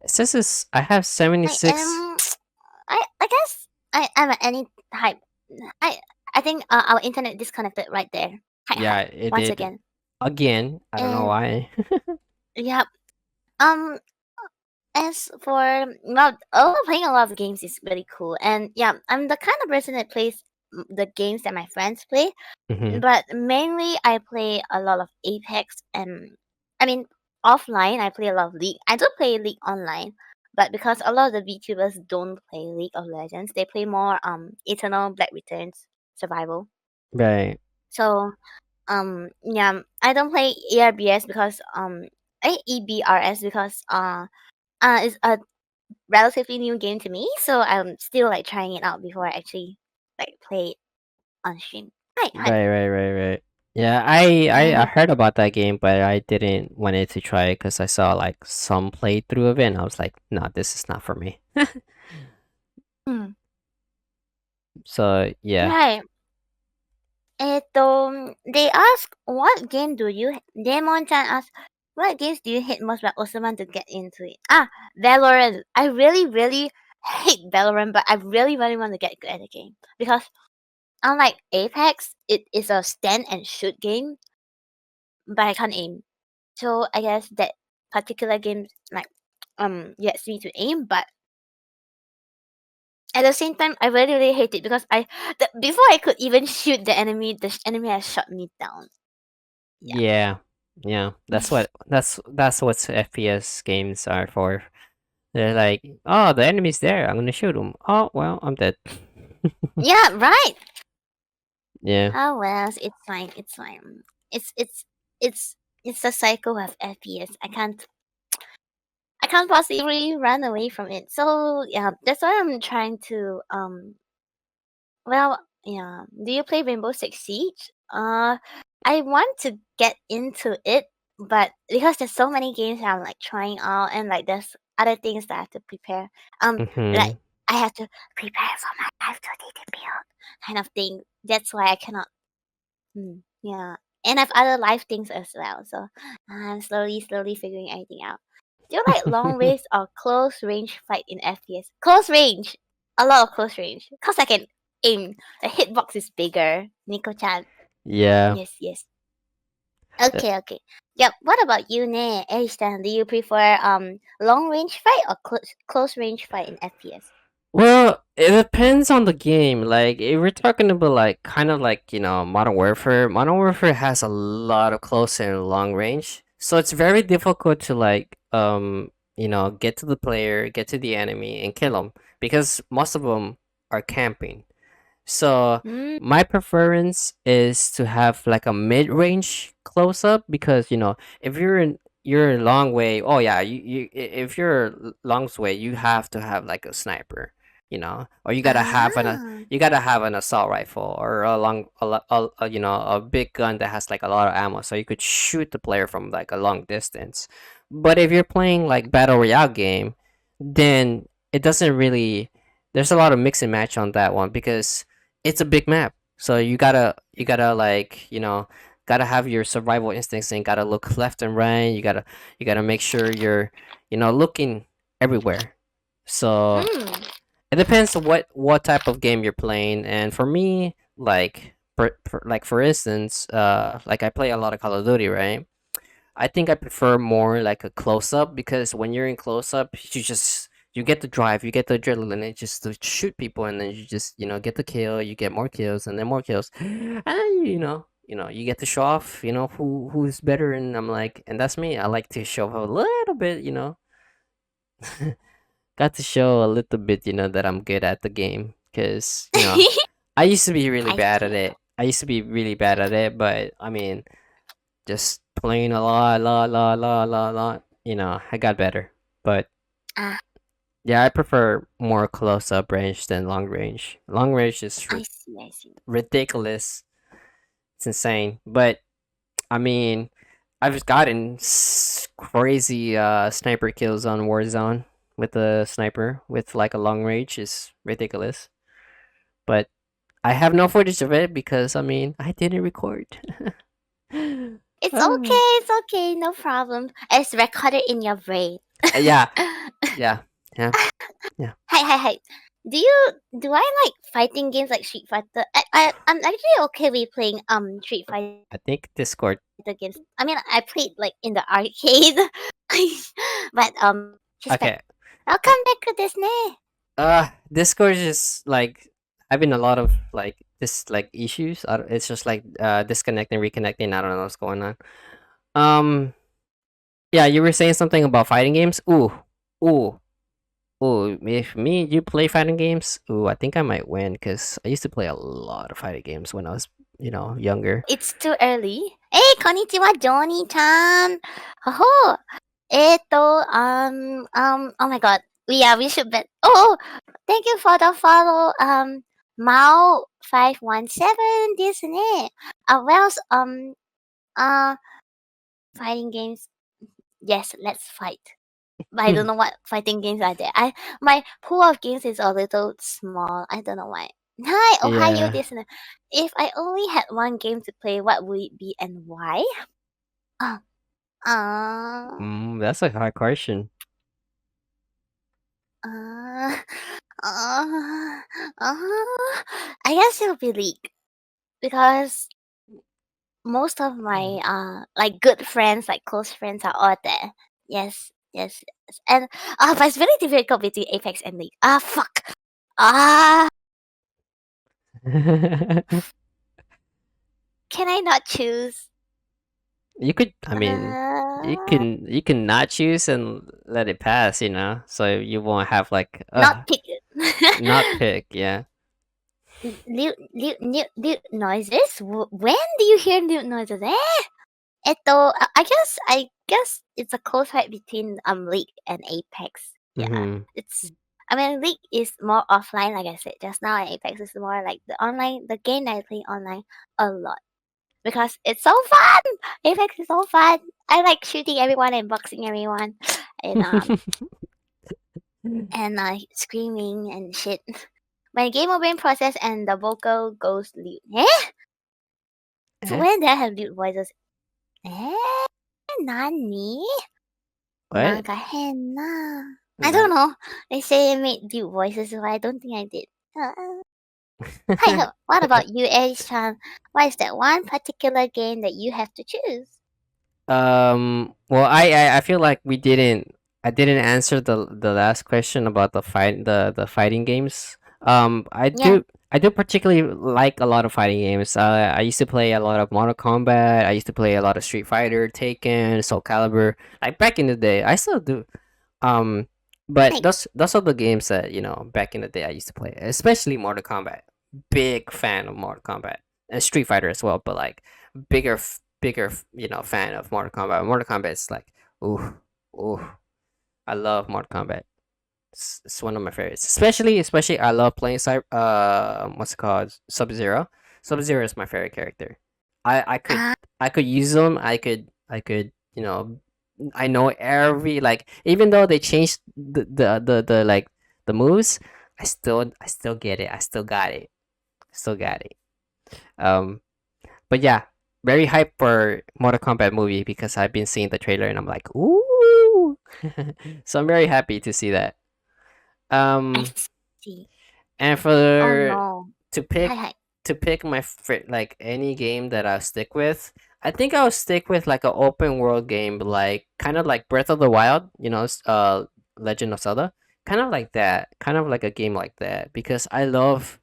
It says this. I have
I
76.
am. I guess I'm at any type. I I think our internet disconnected right there. Hi
Yeah,
hi.
it
Once
did
again.
again. I don't know
And
why.
yeah. Um. As for well, playing a lot of games is really cool, and yeah, I'm the kind of person that plays the games that my friends play.
Hmm.
But mainly, I play a lot of Apex, and I mean offline. I play a lot of League. I do play League online, but because a lot of the VTubers don't play League of Legends, they play more Eternal Black Returns Survival.
Right,
So yeah, I don't play ERBS because EBRS because it's a relatively new game to me, so I'm still like trying it out before I actually like play it on stream. Hi, hi.
right. Yeah, I
And
heard about that game, but I didn't wanted to try it because I saw like some playthrough of it, and I was like, "No, this is not for me."
mm,
So yeah.
right. They ask, what game do you? Demon-chan asks, what games do you hate most about Osman to get into it? Ah, Valorant. I really, really hate Valorant, but I really, really want to get good at the game because unlike Apex, it is a stand and shoot game, but I can't aim. So I guess that particular game like gets me to aim, but at the same time I really, really hate it because before I could even shoot the enemy has shot me down. Yeah.
Yeah. Yeah. That's what FPS games are for. They're like, "Oh, the enemy's there. I'm gonna shoot him. Oh, well, I'm dead."
Yeah, right.
Yeah.
Oh well, it's fine. It's fine. It's it's it's it's a cycle of FPS. I can't possibly run away from it. So yeah, that's why I'm trying to well, yeah. Do you play Rainbow Six Siege? I want to get into it, but because there's so many games that I'm like trying out, and like there's other things that I have to prepare. Like
Mhm.
I have to prepare for my live 2D build kind of thing. That's why I cannot. Yeah, and I have other live things as well. So I'm slowly figuring everything out. Do you like long range or close range fight in FPS? Close range, a lot of close range, cause I can aim. The hitbox is bigger. Nico Chan.
Yeah.
Yes, yes.
Uh,
Okay, okay. Yep. What about you, Ne? Stan, do you prefer long range fight or close range fight in FPS?
Well, it depends on the game. Like, if we're talking about like kind of like, Modern Warfare, Modern Warfare has a lot of close and long range. So it's very difficult to like get to the player, get to the enemy and kill them because most of them are camping. So
Mm,
my preference is to have like a mid-range close-up because if you're a long way, oh yeah, if you're long way, you have to have like a sniper, or
ah.
you gotta have an assault rifle or a big gun that has like a lot of ammo, so you could shoot the player from like a long distance. But if you're playing like battle royale game, then it doesn't really. There's a lot of mix and match on that one because it's a big map. So you gotta like gotta have your survival instincts and gotta look left and right. You gotta make sure you're looking everywhere. So
Mm.
it depends on what type of game you're playing. And for me, like for instance, like I play a lot of Call of Duty, right? I think I prefer more like a close up because when you're in close up, you get the drive, you get the adrenaline, and just to shoot people, and then you just get the kill, you get more kills, and then more kills, and then you get to show off, who's better, and I'm like, and that's me. I like to show off a little bit, got to show a little bit, that I'm good at the game, because I used to be really
I
bad at
see.
it. I used to be really bad at it, but I mean just playing a lot. I got better. But
Ah,
yeah, I prefer more close up range than long range. Long range is
I see. I see.
ridiculous. It's insane. But I mean, I've gotten crazy sniper kills on Warzone with a sniper with like a long range is ridiculous. But I have no footage of it because I mean I didn't record.
It's
Ah.
okay. It's okay. No problem. It's recorded in your brain.
Yeah, yeah, yeah, yeah.
Hey, hey, hey. Do I like fighting games like Street Fighter? I'm actually okay with playing Street Fighter
I think
games.
Discord.
I mean, I played like in the arcade, but she's back.
Okay.
Welcome
Uh,
back to Disney.
Discord is like having a lot of like this like issues. It's just like disconnecting, reconnecting. I don't know what's going on. Um, yeah, you were saying something about fighting games. Ooh, ooh. If me and you play fighting games, ooh, I think I might win because I used to play a lot of fighting games when I was younger.
It's too early. Hey, konnichiwa, Johnny-chan. Oh, oh my god. We should bet. Oh, thank you for the follow. Mao517 Disney. Uh, fighting games. Yes, let's fight. But I don't know what fighting games are there. My pool of games is a little small. I don't know why. Hi, Ohio
Yeah.
listener. If I only had one game to play, what would it be and why? Uh, uh,
That's a hard question.
uh, uh, I guess it'll be League because most of my like good friends, like close friends, are all there. Yes, yes, yes. And but it's really difficult between Apex and League. Ah, fuck. Ah, can I not choose?
You could, I mean,
Uh,
you can not choose and let it pass, so you won't have like
not pick.
not pick, yeah.
Lute noises. When do you hear lute noises? Eh? I guess it's a close fight between League and Apex. Yeah,
Mm-hmm.
it's. I mean, League is more offline, like I said just now, and Apex is more like the online, the game that I play online a lot because it's so fun. Apex is so fun. I like shooting everyone and boxing everyone, and screaming and shit. My game over in process and the vocal goes lute. Eh? So
Eh?
when did I have lute voices? Eh? Nani?
What?
Nagahenna. I don't
Not
know. They say I made lute voices, so I don't think I did. Hi, what about you, Aishan? What is that one particular game that you have to choose?
Well, I feel like I didn't answer the last question about the fighting games.
Yeah,
I do particularly like a lot of fighting games. I used to play a lot of Mortal Kombat. I used to play a lot of Street Fighter, Taken, Soul Calibur. Like back in the day, I still do. Um, but
nice.
those are the games that back in the day I used to play, especially Mortal Kombat. Big fan of Mortal Kombat and Street Fighter as well, but like bigger fan of Mortal Kombat. Mortal Kombat is like ooh ooh. I love Mortal Kombat. It's one of my favorites. Especially I love playing what's it called? Sub Zero. Sub Zero is my favorite character. I could
Ah,
I could use them. I could I know every like even though they changed the like the moves, I still get it. I still got it. Still got it. Um but yeah, very hyped for Mortal Kombat movie because I've been seeing the trailer and I'm like, ooh. So I'm very happy to see that.
I
Um
see.
and
Oh
for
no.
to
Hi,
pick
hi.
like any game that I'll stick with, I think I'll stick with like an open world game, like kind of like Breath of the Wild, Legend of Zelda, kind of like that, kind of like a game like that, because I love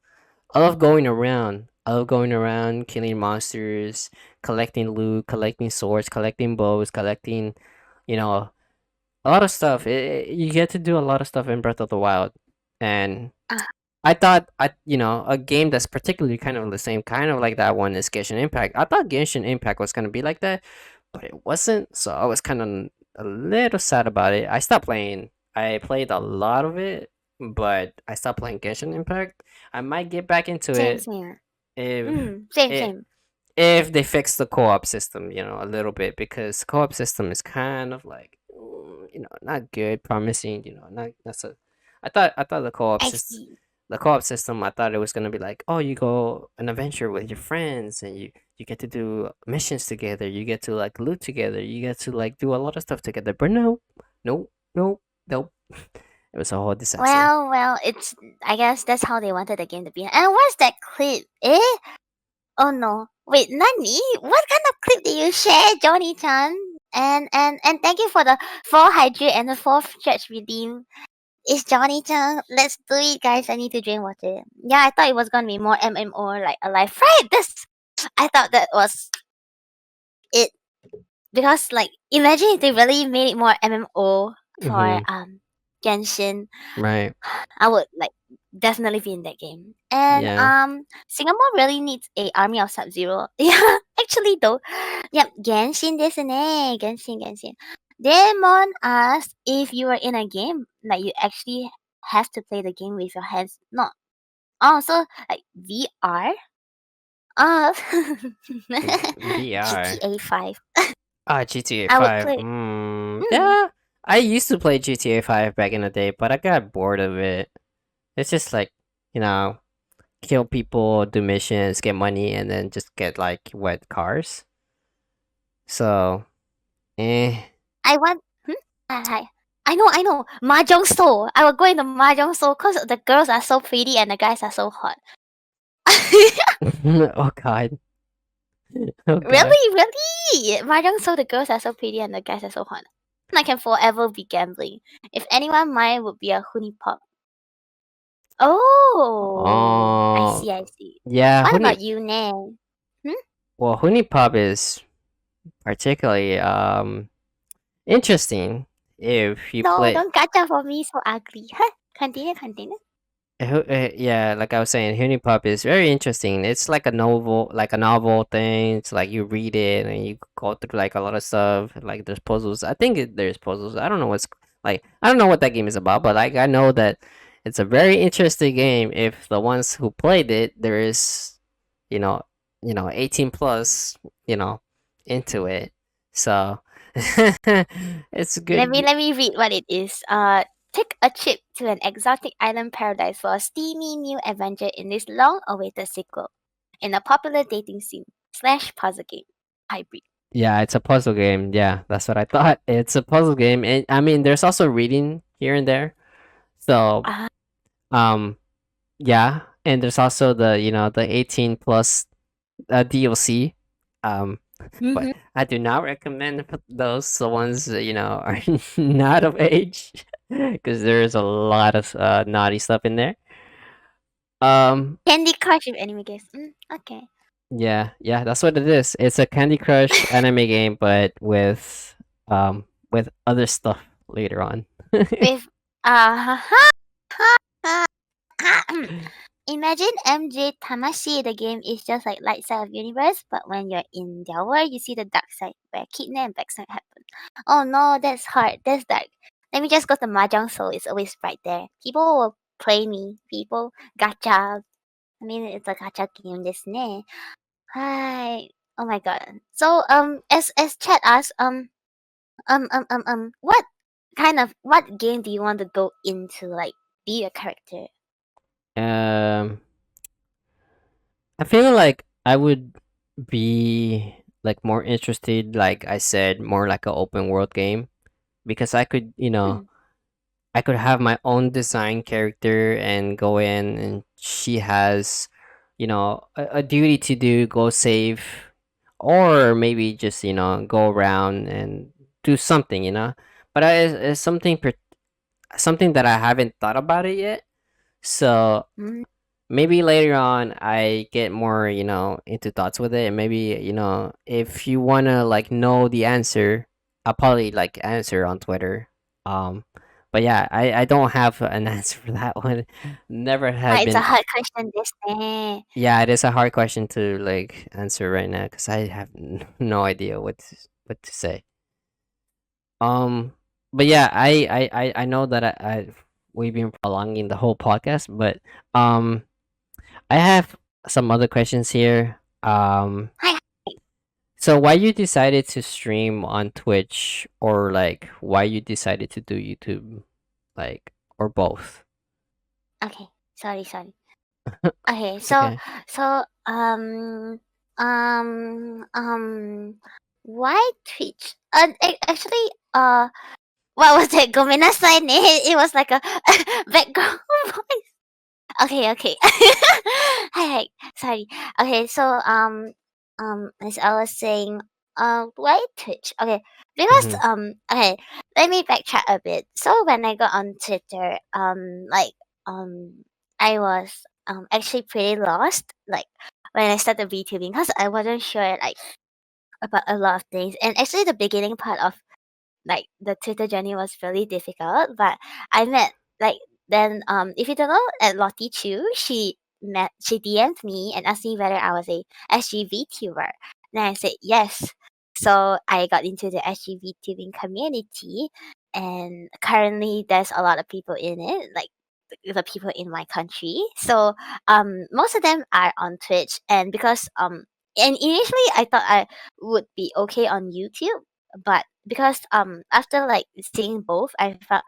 going around. I love going around, killing monsters, collecting loot, collecting swords, collecting bows, collecting, you know, a lot of stuff. You get to do a lot of stuff in Breath of the Wild, and
Ah,
I thought a game that's particularly kind of the same kind of like that one is Genshin Impact. I thought Genshin Impact was gonna be like that, but it wasn't. So I was kind of a little sad about it. I stopped playing. I played a lot of it, but I stopped playing Genshin Impact. I might get back into
same,
it
same.
if
Same,
it
same.
if they fix the co-op system, a little bit because co-op system is kind of like not good, promising, not so. I thought
I see.
the co-op system. I thought it was gonna be like, oh, you go an adventure with your friends and you get to do missions together. You get to like loot together. You get to like do a lot of stuff together. But no, no, no, nope. It was a whole disaster.
Well, it's. I guess that's how they wanted the game to be. And what's that clip? Eh? Oh no. Wait, Nani? What kind of clip did you share, Johnny Chan? And thank you for the 4 hydrate and the 4 stretch redeem. It's Johnny Chan. Let's do it, guys. I need to drink water. Yeah, I thought it was gonna be more MMO like alive. Right? This I thought that was it because like imagine if they really made it more MMO for
Mm-hmm.
Genshin.
Right.
I would like definitely be in that game. And
Yeah.
Singapore really needs a army of Sub Zero. Yeah, actually though. Yep, Genshin desu ne. Genshin. Demon asked if you were in a game, like you actually have to play the game with your hands. Not also like VR. Uh
VR.
GTA 5.
Ah, GTA
I would
5.
play. Mm,
Yeah. I used to play GTA 5 back in the day, but I got bored of it. It's just like, you know, kill people, do missions, get money, and then just get like wet cars. So, eh.
I want. Hmm? Hi. I know. Mahjong Soul. I will go into Mahjong Soul because the girls are so pretty and the guys are so hot.
Oh god. Oh god.
Really? Mahjong Soul, the girls are so pretty and the guys are so hot. I can forever be gambling. If anyone, mine would be a honey pop. Oh, I
Oh,
see, I see.
yeah,
What about you, Nay? Hmm?
Honey Pop is particularly interesting if you
No,
play.
don't gacha for me, so ugly. Huh? Continue.
Yeah, like I was saying, Honeypop is very interesting. It's like a novel thing. It's like you read it and you go through like a lot of stuff. Like there's puzzles. I think there's puzzles. I don't know I don't know what that game is about, but like I know that it's a very interesting game. If the ones who played it, there is, you know, 18 plus, you know, into it. So it's a
Let
good.
me let me read what it is. Take a trip to an exotic island paradise for a steamy new adventure in this long-awaited sequel in a popular dating sim slash puzzle game hybrid.
Yeah, it's a puzzle game. Yeah, that's what I thought. It's a puzzle game, and I mean, there's also reading here and there. So,
Ah,
um, yeah. And there's also the the 18 plus DLC. Um, but
Mm-hmm.
I do not recommend those. The ones that, are not of age, because there's a lot of naughty stuff in there. Um,
Candy Crush with anime games. Okay.
yeah, yeah, that's what it is. It's a Candy Crush anime game, but with other stuff later on.
With imagine MJ Tamashi, the game is just like light side of universe, but when you're in their world, you see the dark side where kidnap and backside happen. Oh no, that's hard. That's dark. Let me just go to Mahjong Soul. It's always right there. People will play me. People gacha. I mean, it's a gacha game, this ne. Hi. Oh my god. So as chat asks, what what game do you want to go into? Like, be a character.
um, I feel like I would be like more interested, like I said, more like an open world game because I could,
Hmm.
I could have my own design character and go in, and she has, a duty to do, go save, or maybe just, go around and do something, But it's something that I haven't thought about it yet. So
Mm,
maybe later on I get more, into thoughts with it, and maybe, if you wanna like know the answer, I'll probably like answer on Twitter. Um, but yeah, I don't have an answer for that one. Never had
it's a
been.
hard question, this eh.
Yeah, it is a hard question to like answer right now because I have no idea what to say. Um, but yeah, I know that we've been prolonging the whole podcast, but um. I have some other questions here.
Hi.
So why you decided to stream on Twitch, or like why you decided to do YouTube, like, or both?
Okay. Sorry. Okay.
It's
So
okay.
so um um why Twitch? Actually, what was it? Gomenasai ne? It was like a background voice. Okay. Hi. Sorry. Okay. So as I was saying, why Twitch? Okay, because
Mm-hmm.
okay, let me backtrack a bit. So when I got on Twitter, I was actually pretty lost. Like when I started VTubing, because I wasn't sure like about a lot of things. And actually, the beginning part of like the Twitter journey was really difficult, but I met like then if you don't know at Lottie Chu, she DM'd me and asked me whether I was a SGV tuber. And I said yes. So I got into the SGV tubing community, and currently there's a lot of people in it, like the people in my country. So most of them are on Twitch, and because and initially I thought I would be okay on YouTube, but because after like seeing both,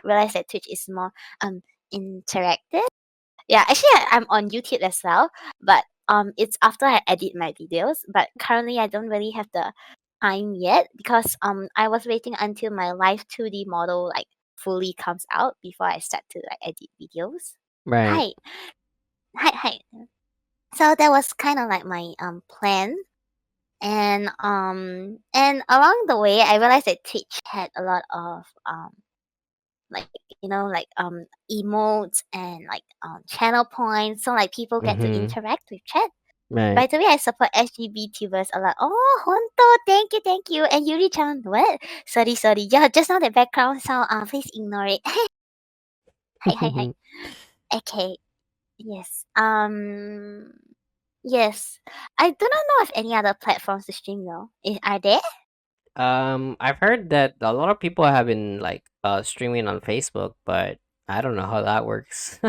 realized that Twitch is more interactive. Yeah, actually I'm on YouTube as well, but it's after I edit my videos. But currently I don't really have the time yet because I was waiting until my live 2D model like fully comes out before I start to like edit videos.
Right.
Hi, hi. So that was kind of like my plan, and along the way I realized that Twitch had a lot of like like emotes and like channel points, so like people get to
Mm-hmm.
interact with chat. By
Right.
the way, I support SGBTubers a lot. Oh, honto, thank you. And Yuri-chan, what? Sorry. Yeah, just now the background sound. Please ignore it. Hi. Okay. Yes. Yes. I do not know of any other platforms to stream though. Are there?
I've heard that a lot of people have been like streaming on Facebook, but I don't know how that works.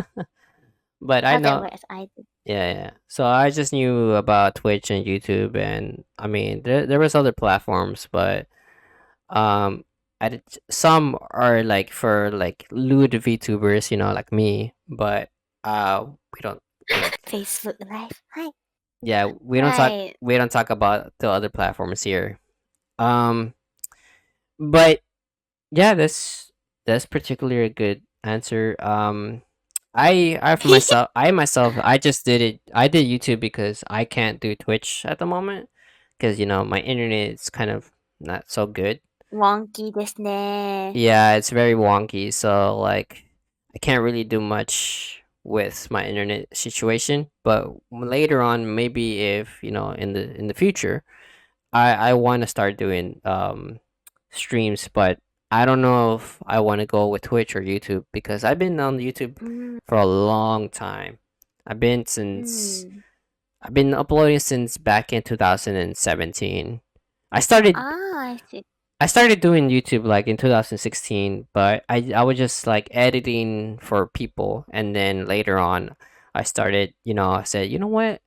But I
How that
know.
works? I do.
Yeah. So I just knew about Twitch and YouTube, and I mean there was other platforms, but um some are like for like lewd VTubers, like me, but we don't like
Facebook Live. Hi.
yeah,
Right.
we don't talk about the other platforms here. Um but yeah, that's particularly a good answer. I for myself, I just did it. I did YouTube because I can't do Twitch at the moment because my internet is kind of not so good.
Wonky ですね。
Yeah, it's very wonky. So like, I can't really do much with my internet situation. But later on, maybe if in the future, I want to start doing streams, but I don't know if I want to go with Twitch or YouTube because I've been on YouTube
うん、
for a long time. I've been
う
since
ん。
I've been uploading since back in 2017. I started
Ah, I see.
I started doing YouTube like in 2016, but I was just like editing for people, and then later on, I started. I said, you know what,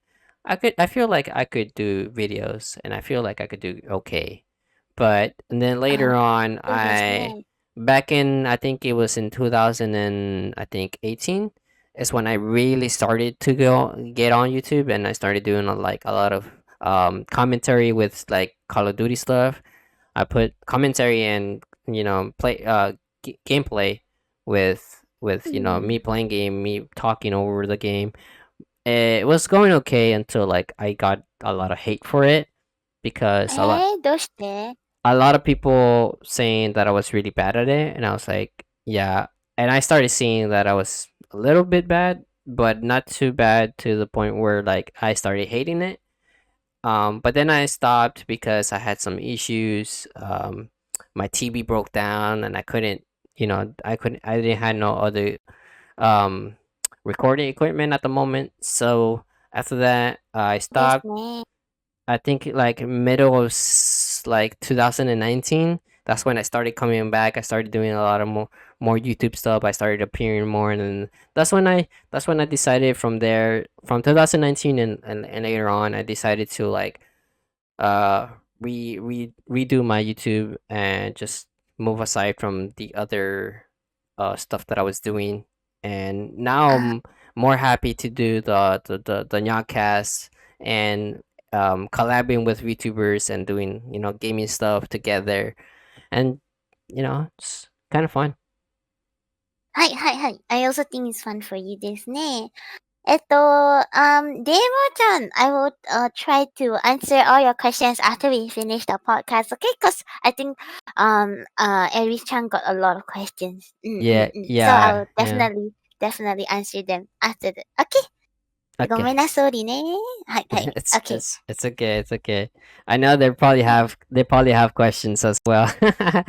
I feel like I could do videos, and I feel like I could do okay. But and then
あ、
later on,
いいですね。
back in I think it was in 2000 and I think 18 is when I really started to go get on YouTube, and I started doing like a lot of commentary with like Call of Duty stuff. I put commentary and play gameplay with
うん。
me playing game, me talking over the game. It was going okay until like I got a lot of hate for it because
どうして？a
lot of people saying that I was really bad at it, and I was like, yeah. And I started seeing that I was a little bit bad, but not too bad to the point where like I started hating it. But then I stopped because I had some issues. My TV broke down, and I couldn't, I didn't have no other um, recording equipment at the moment. So after that, I
です
stopped.
ね。
I think like middle of like 2019. That's when I started coming back. I started doing a lot of more YouTube stuff. I started appearing more, and then that's when I decided from there from 2019 and later on I decided to like uh redo my YouTube and just move aside from the other stuff that I was doing. And now
あ、
I'm more happy to do the NyaaCast and collabing with YouTubers and doing gaming stuff together, and it's kind of fun.
はいはいはい。I also think it's fun for you ですね。Demo-chan, I will try to answer all your questions after we finish the podcast, okay? Because I think Eri-chan got a lot of questions.
Yeah,
So I
yeah,
will
yeah.
definitely answer them after the. Okay. ごめん
Okay.
なさいね。はいはい。
it's
Okay.
it's it's okay. It's okay. I know they probably have questions as well.
Okay.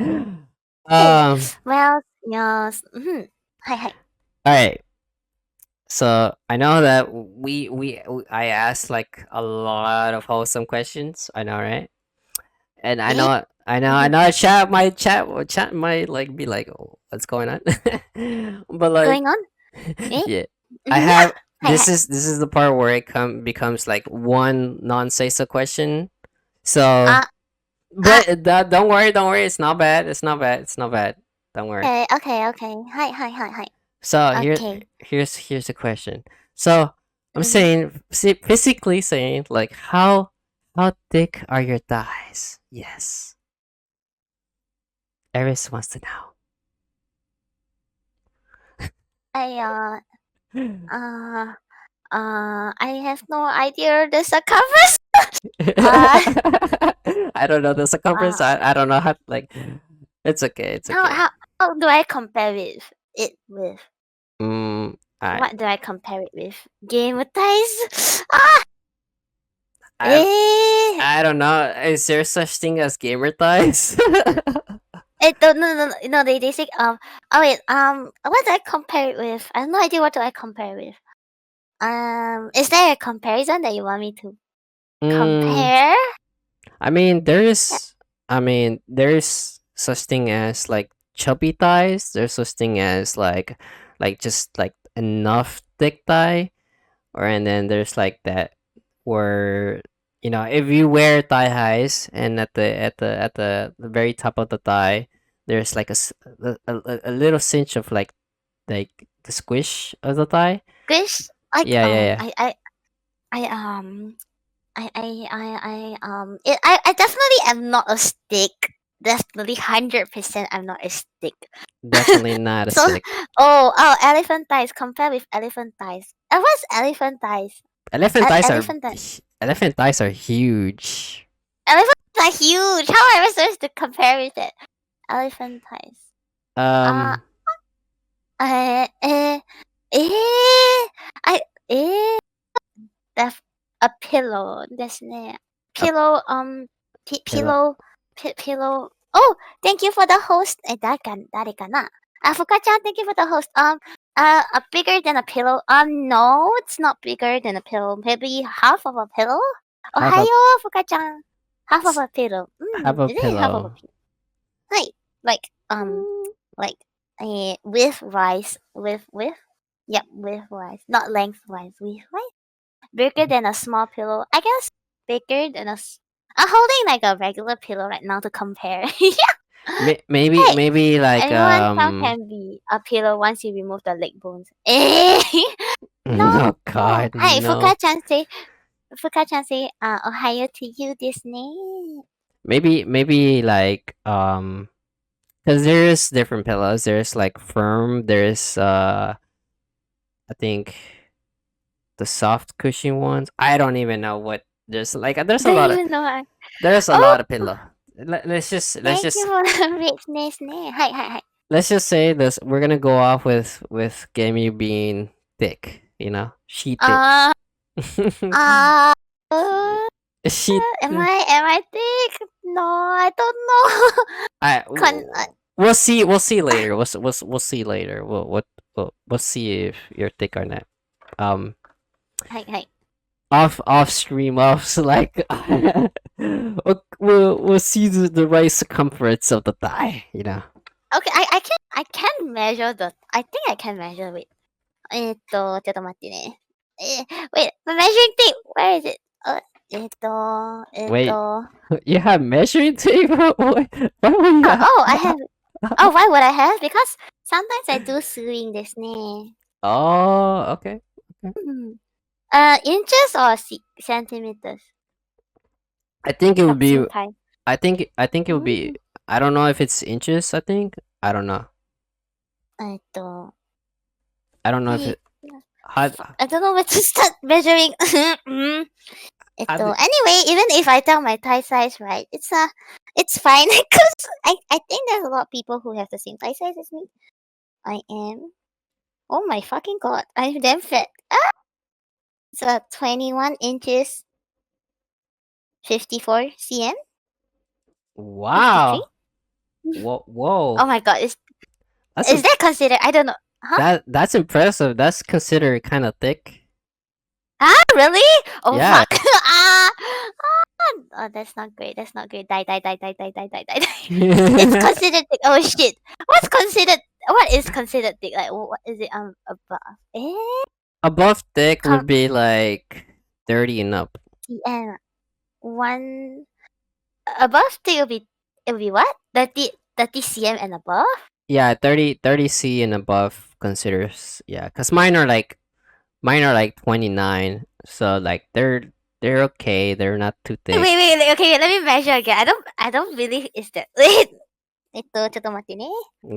um.
Well, yes. うん。はいはい。
All right. So I know that I asked like a lot of wholesome questions. I know, right? And I
え
know, I know, I know. Chat might like be like, oh, "What's going on?" But like,
going on? え
yeah,
うん
I
は
have.
いはい。
This is the part where it becomes like one non-say so question. So,
あ、あ、
but don't worry. It's not bad. It's not bad. It's not bad. Don't worry.
okay, okay, okay. はいはいはいはい。
So
Okay.
here's the question. So I'm
うん。
saying physically saying like how thick are your thighs? Yes, Eris wants to
I
know.
uh I have no idea the circumference. Uh,
I don't know the
uh,
circumference. I don't know how like. It's okay. It's
how
okay.
how how do I compare with?
I
What do I compare it with? Game ties? Ah,
I
eh.
I don't know. Is there such thing as gamer thighs?
No no no no they say oh wait what do I compare it with? I have no idea what do I compare it with. Is there a comparison that you want me to
mm,
compare?
I mean,
Yeah.
there's such thing as like chubby thighs. There's such thing as like just like enough thick thigh, or and then there's like that where if you wear thigh highs and at the very top of the thigh, there's like a little cinch of like the squish of the thigh.
Squish like
Yeah, yeah, yeah.
I I definitely am not a stick. definitely 100% I'm not a stick.
Definitely not a
So,
stick.
elephant thighs. Compare with elephant thighs. What's elephant thighs?
Elephant thighs are
Elephant thighs.
elephant thighs are huge.
Elephants are huge. How am I supposed to compare with it? Elephant thighs. Uh,
Um,
uh, uh, eh, I, eh, that's a pillow. That's
a,
pillow.
pillow.
Pillow. Pillow. Oh, thank you for the host. 誰かな? Fuka-chan, thank you for the host. Bigger than a pillow. No, it's not bigger than a pillow. Maybe half of a pillow.
Have a
Ohayo, Fuka-chan. Half of a pillow.
have a
Is it half of a
pillow.
pillow? Like, like, um, like, width-wise, width. Yep, width-wise, not lengthwise. Width-wise, bigger than a small pillow. I guess bigger than I'm holding like a regular pillow right now to compare. Hey,
Maybe like
everyone's thumb can be a pillow once you remove the leg bones. Eh? No.
oh god,
Hey,
no.
Fuka-chan say, Ohio to you, Disney.
Maybe like because there's different pillows. There's like firm. There's I think the soft cushion ones. I don't even know what there's like.
Don't even know.
There's a
Oh,
lot of pillow. Let's
thank you
just
for the richness. Hi, hi, hi.
let's just say this. We're gonna go off with Gemuyo being thick. You know, she thick.
Uh, uh, uh,
she.
am I thick? No, I don't know.
I.
Con-
We'll see. We'll see later. We'll see later. We'll see if you're thick or not. Um,
hi, hi.
off stream off so like we'll see the right circumference of the thigh, you know.
Okay, I can measure the. I think I can measure it. ちょっと待ってね。wait, the measuring tape. Where is it?
Wait, you have measuring tape? Why would you have
I have. Oh, why would I have? Because sometimes I do sewing ですね.
oh, okay.
Inches or centimeters?
I think it would be
100.
I think it would be I don't know if it's inches, I think. I don't know.
えっと、
I don't know if it how,
I don't know where to start measuring.
how did-
Anyway, even if I tell my thigh size right, it's fine because I think there's a lot of people who have the same thigh size as me. I am. Oh my fucking god! I'm damn fat. It's 21 inches, 54 cm, 53.
wow. Whoa.
Oh my god!
That's
Is that considered? I don't know. Huh?
that's impressive. That's considered kind of thick.
Ah, really? Oh
Yeah.
fuck! Oh, that's not great. That's not great. Die, die, die, die, die, die, die, die. It's considered thick. Oh shit! What's considered? What is considered thick? Like, what is it? Above.
Above thick
Com-
would be like 30 and up.
cm. One above thick will be. It will be what? 30 cm and above.
Yeah, 30 C and above considers, yeah, cuz mine are like 29. So like they're okay. They're not too thick.
Wait. Okay, let me measure again. I don't really. Is that wait? ちょっと待ってね.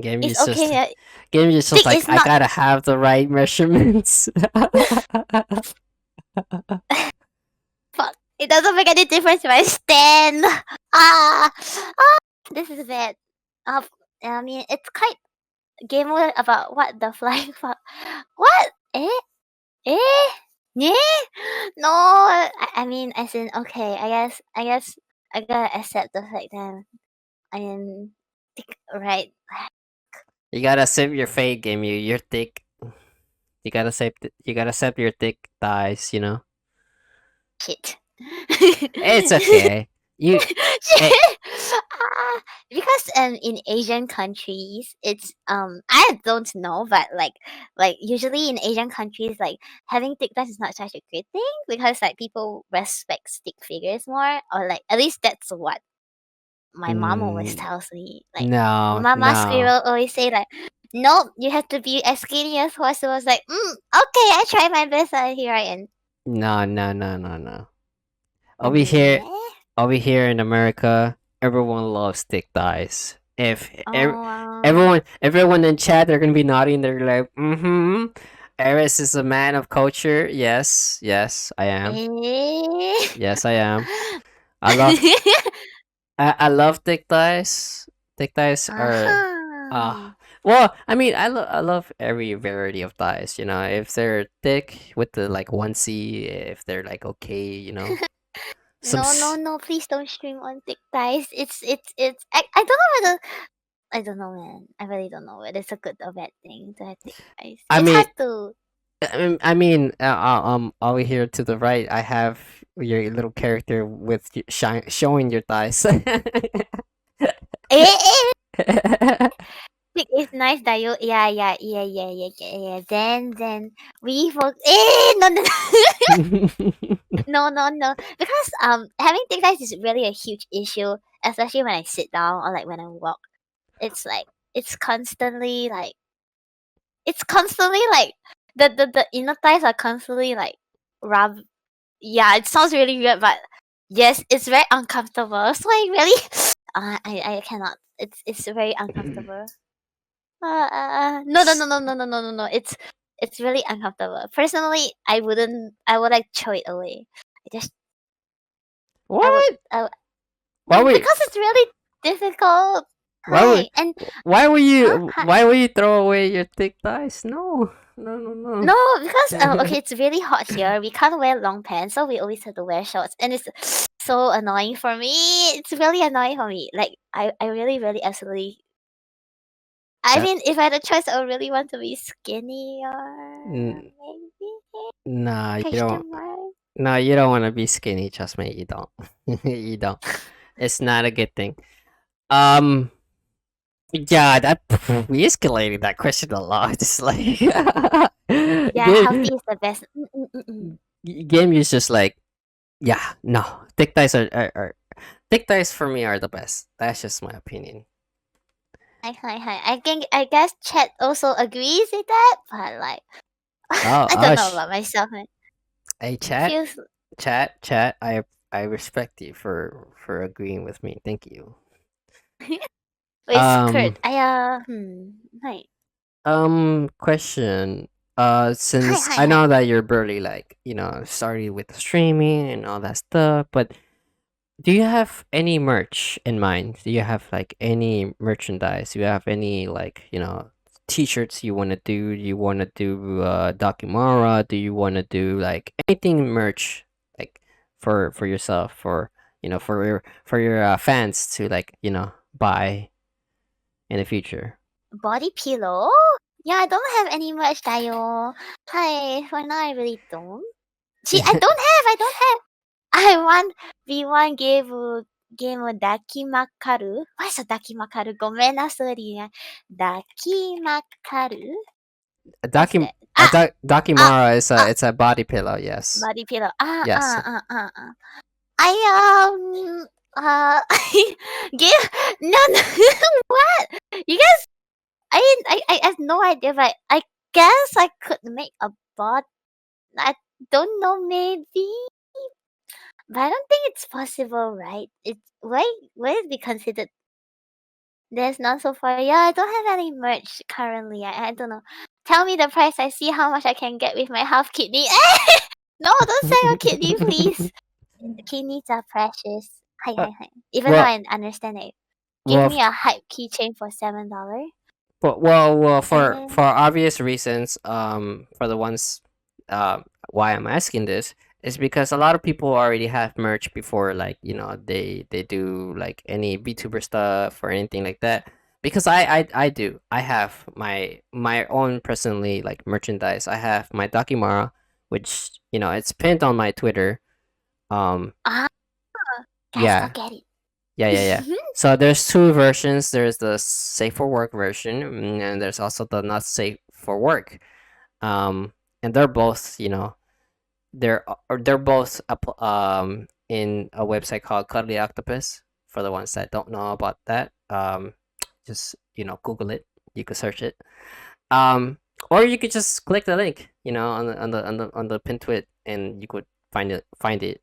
Game
It's
is just
okay.
Game is just
Thick
like
is
I
not.
gotta have the right measurements.
Fuck. It doesn't make any difference if I stand. Ah, this is bad. I mean, it's quite game over about what the flying fuck. What? Eh? Yeah? No. I mean, as in, okay. I guess I gotta accept the fact that I am thick, right?
You gotta accept your fate, Game. You're thick. You gotta accept your thick thighs. You know.
Shit.
It's okay. You. eh,
Because in Asian countries it's I don't know, but like usually in Asian countries, like having thick thighs is not such a great thing because like people respect stick figures more, or like at least that's what my mom always
mm,
tells me. Like
no,
Mama
no,
Squirrel always say like, nope, you have to be as skinny as possible. I was like, okay, I try my best, here I am.
no.
I
Over
mean,
here,
yeah.
over here in America, everyone loves thick thighs. If
Oh,
everyone in chat, they're gonna be nodding. They're like, mm-hmm. Eris is a man of culture. Yes, yes, I am.
eh.
Yes, I am. I love I love thick thighs. Thick thighs are
Uh-huh.
ah well, I mean, I love every variety of thighs, you know. If they're thick with the like onesie, if they're like okay, you know. Some
No, no, no, please don't stream on TikTok. It's I don't know whether I don't know, man. I really don't know whether it's a good or bad thing to have TikTok.
I
It's
mean,
hard to.
over here to the right, I have your little character with showing your thighs.
Eh, it's nice that you yeah. Then we for no no no no no because having TikTok is really a huge issue, especially when I sit down or like when I walk. It's like it's constantly like the inner thighs are constantly like rub. Yeah, it sounds really weird, but yes, it's very uncomfortable. So I really, I cannot. It's very uncomfortable. No. It's really uncomfortable. Personally, I wouldn't. I would like throw it away. I just I would.
What?
I would
Why would
because it's really difficult.
why would
Hi and huh? Hi.
why would you throw away your thick thighs? No, no, no,
No, because
no.
okay, it's really hot here. We can't wear long pants, so we always have to wear shorts, and it's so annoying for me. It's really annoying for me. Like I really, really, absolutely. I
Uh,
mean, if I had a choice, I would really want to be skinny or
n-
maybe
nah, you don't.
question mark.
No, you don't want to be skinny. Trust me, you don't. You don't. It's not a good thing. Um, yeah, that we escalated that question a lot. It's like,
Yeah, healthy
game,
is the best. Mm.
game is just like, yeah, no, thick thighs are thick thighs for me are the best. That's just my opinion.
Hi. I guess Chat also agrees with that, but like
Oh,
I don't know about myself. Man.
hey,
It feels
chat. I respect you for agreeing with me. Thank you.
wait,
Um,
skirt. Hi.
question. Since I
Hi.
know that you're barely like started with streaming and all that stuff, but do you have any merch in mind? Do you have like any merchandise? Do you have any like t-shirts you want to do? Do you want to do Dakimara? Do you want to do like anything merch like for yourself for your fans to like buy in the future?
Body pillow? Yeah, I don't have any merch tayo. Hi, for now I really don't. See, I don't have. I want V1 ゲーム抱きまかる What is a 抱きまかるごめんなさいね。抱きまかる What's that? Ah,
Dakimara is
ah,
it's a body pillow. Yes,
body pillow.
yes.
I give no what? You guys I have no idea, but I guess I could make a bot. I don't know, maybe, but I don't think it's possible, right? It's why it be considered? There's none so far. Yeah, I don't have any merch currently. I don't know. Tell me the price. I see how much I can get with my half kidney. No, don't sell your kidney, please. Kidneys are precious.
Uh,
Hi. Even though
well,
I understand it. Give
well,
me a hype keychain for $7.
for
And
obvious reasons, for the ones, why I'm asking this is because a lot of people already have merch before, like they do like any VTuber stuff or anything like that. Because I do. I have my own personally like merchandise. I have my Dakimara, which it's pinned on my Twitter. Um,
ah, guys, go
yeah,
get it.
yeah. So there's two versions. There's the safe for work version, and there's also the not safe for work. And they're both, they're both in a website called Cuddly Octopus. For the ones that don't know about that, just Google it. You could search it. Or you could just click the link, on the pin tweet, and you could find it.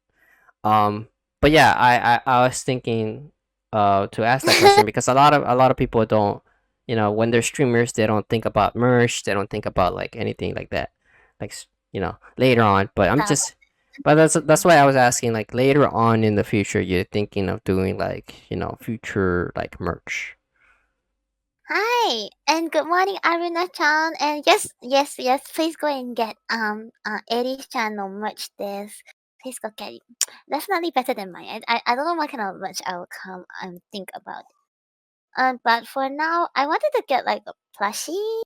But yeah, I was thinking. to ask that question because a lot of people don't, when they're streamers, they don't think about merch, they don't think about like anything like that, like later on. But that's why I was asking, like later on in the future, you're thinking of doing like future like merch.
Hi, and good morning, Aruna-chan. And yes, yes, yes. Please go and get Eddie's channel merch this. Please go get it. Definitely better than mine. I don't know what kind of merch I will come and think about. But for now, I wanted to get like a plushie.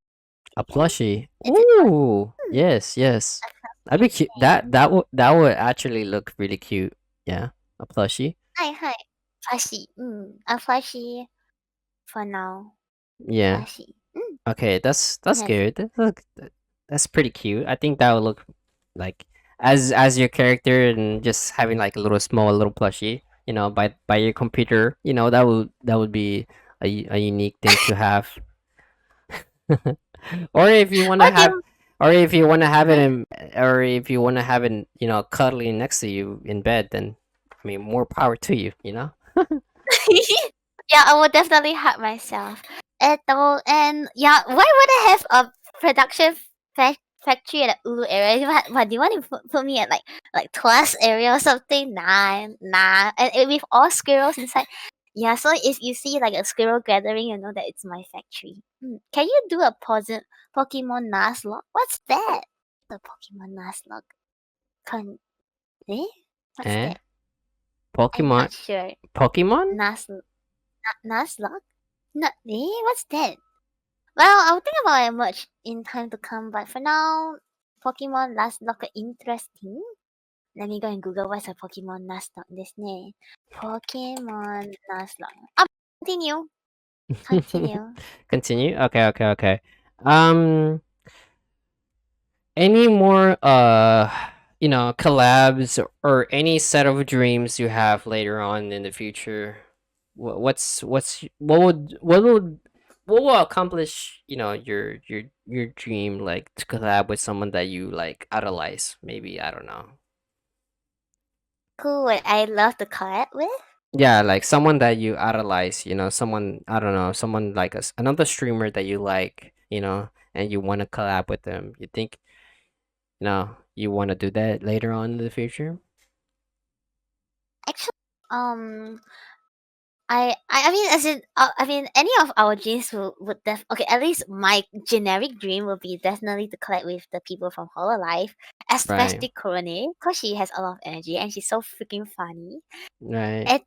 A
Yes,
plushie.
it's a
Ooh,
hmm,
yes, yes.
a
That'd be
plushie.
cute. That would actually look really cute. Yeah, a plushie.
Hi, hi, plushie. A plushie for now.
Yeah.
Plushie.
Okay, that's
Yes.
good. That's pretty cute. I think that would look like as your character and just having like a little plushie, by your computer. That would be a unique thing to have. Or if you want to
What do
have,
you?
or if you want to have it
Hi.
in, or if you want to have it, cuddling next to you in bed, then I mean, more power to you.
Yeah, I would definitely hurt myself. And yeah, why would I have a production factory at the Ulu area? What do you want to put me at like Tuas area or something? Nah, nah. And with all squirrels inside. Yeah, so if you see like a squirrel gathering, you know that it's my factory. Can you do a Pokemon Nuzlocke? What's that? The Pokemon Nuzlocke. Con eh? What's
Eh?
that? I'm
Pokemon,
not sure.
Pokemon?
Nuzlocke? Not eh? What's that? Well, I'll think about it much in time to come, but for now, Pokemon Nuzlocke interesting. Let me go and Google what's a Pokemon Nuzlocke this name. Pokemon Nuzlocke. Continue. Continue.
Continue. Okay, okay, okay. Um, any more collabs or any set of dreams you have later on in the future? What will accomplish your dream, like to collab with someone that you like idolize? Maybe I don't know.
Who would I love to collab with?
Yeah, like someone that you idolize, someone, I don't know, someone like another streamer that you like, and you want to collab with them. You think, you want to do that later on in the future?
Actually, I mean, as in, I mean, any of our dreams would okay, at least my generic dream would be definitely to collect with the people from Hololive,
Right,
especially Korone, because she has a lot of energy and she's so freaking funny.
right.
And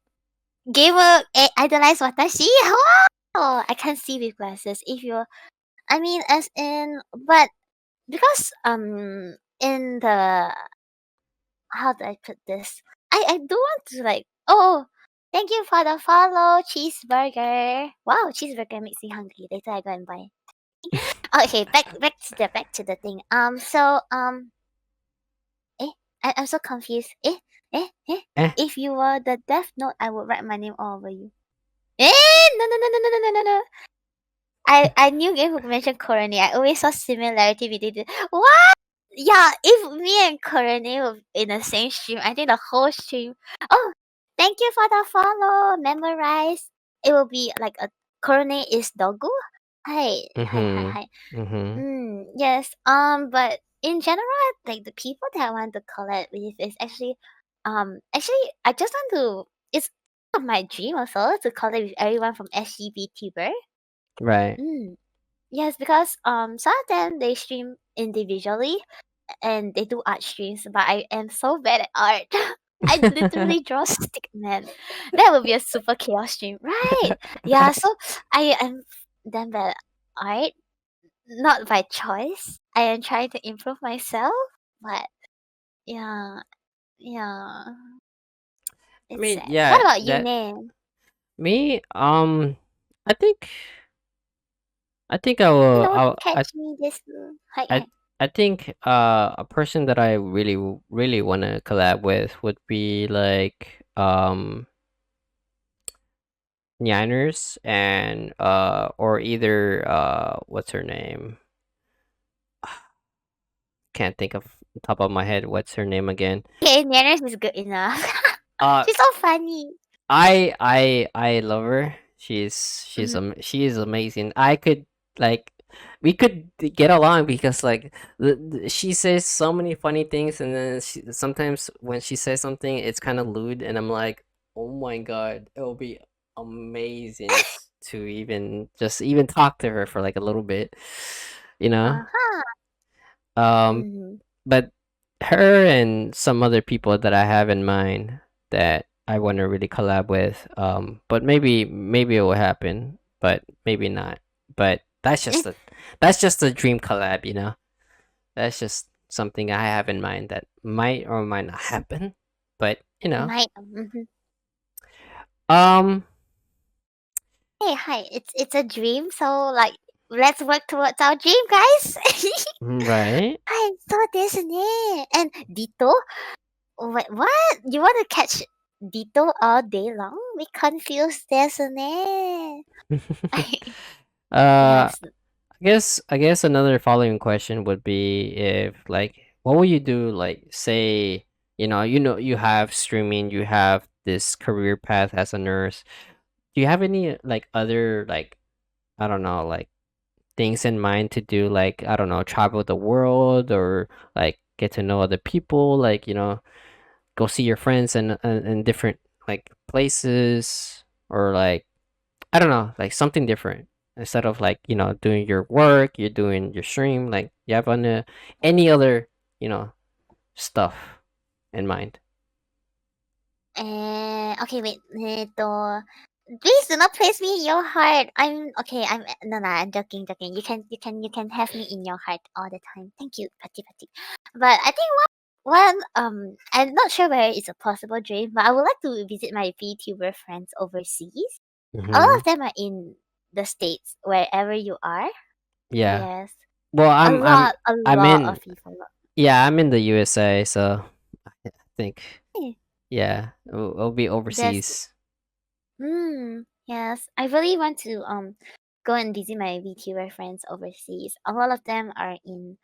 gamer idolize watashi? Oh, I can't see with glasses. If you're, I mean, as in, but because in the how do I put this? I do want to like thank you for the follow, cheeseburger. Wow, cheeseburger makes me hungry. Later I go and buy. Okay, back to the thing. I'm so confused. Eh.
Eh.
If you were the Death Note, I would write my name all over you. No. I knew Game would mention Korone. I always saw similarity between the what? Yeah, if me and Korone were in the same stream, I think the whole stream. Oh, thank you for the follow. Memorize. It will be like a Korone is Dogu. Hi.
Mhm. Mhm.
Yes. But in general, like the people that I want to collab with is actually I just want to. It's my dream also to collab with everyone from SGBTver.
Right.
Mm. Yes, because some of them they stream individually and they do art streams, but I am so bad at art. I literally draw stick man. That would be a super chaos stream, right? Yeah, so I am damn bad at art, not by choice. I am trying to improve myself, but yeah, yeah,
I
it's
mean,
sad. What
yeah,
about you,
that
Nan?
me. I think I will.
Don't
I'll,
catch me this. Hi,
I
hi.
I think a person that I really really want to collab with would be like Nyanners and or either what's her name? Can't think of the top of my head what's her name again.
Okay, manners is good enough.
Uh
She's so funny.
I love her.
Mhm.
She is amazing. I could like we could get along because like she says so many funny things, and then sometimes when she says something it's kind of lewd, and I'm like, oh my god, it will be amazing to even talk to her for like a little bit, you know.
Uh-huh.
Um,
Mhm.
but her and some other people that I have in mind that I want to really collab with. But maybe it will happen, but maybe not. But that's just a dream collab, you know. That's just something I have in mind that might or might not happen. But you know,
Might. Mhm.
um,
Hey, hi. It's a dream, so like let's work towards our dream, guys.
right.
Hi, so 됐네. And Dito? What? You want to catch Dito all day long? We confused 됐네.
uh,
Yes.
I guess another following question would be if like what would you do like say you have streaming, you have this career path as a nurse. Do you have any like other like I don't know like things in mind to do like I don't know travel the world or like get to know other people like go see your friends in different like places or like I don't know, like something different instead of like doing your work, you're doing your stream. Like you have any other you know stuff in mind.
Okay, wait. Please do not place me in your heart. I'm okay. I'm no, no. I'm joking, joking. You can have me in your heart all the time. Thank you, Pati Pati. But I think I'm not sure whether it's a possible dream, but I would like to visit my VTuber friends overseas. A lot
Hmm.
of them are in the states, wherever you are.
Yeah.
Yes,
Well,
a
I'm
lot
in
of people.
yeah I'm in the USA, so I think
Hey,
yeah it'll be
there's
overseas.
Yes. I really want to go and visit my VTuber friends overseas. A lot of them are in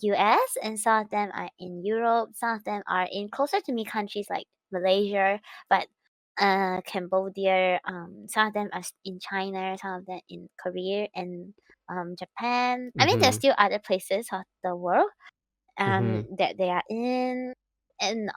US, and some of them are in Europe, some of them are in closer to me countries like Malaysia, but Cambodia, some of them are in China, some of them in Korea and Japan. I mean there's
Mm-hmm.
still other places of the world
Mm-hmm.
that they are in. And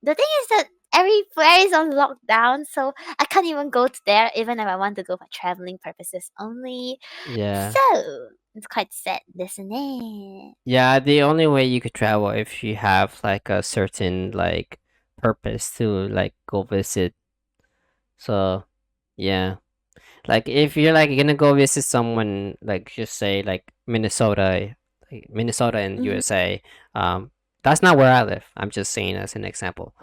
the thing is that everywhere is on lockdown, so I can't even go to there even if I want to go for traveling purposes only.
Yeah.
So it's quite sad, isn't it?
Yeah, the only way you could travel if you have like a certain like purpose to like go visit. So yeah. Like if you're like gonna go visit someone, like just say like Minnesota and
Mm-hmm.
USA, that's not where I live. I'm just saying as an example.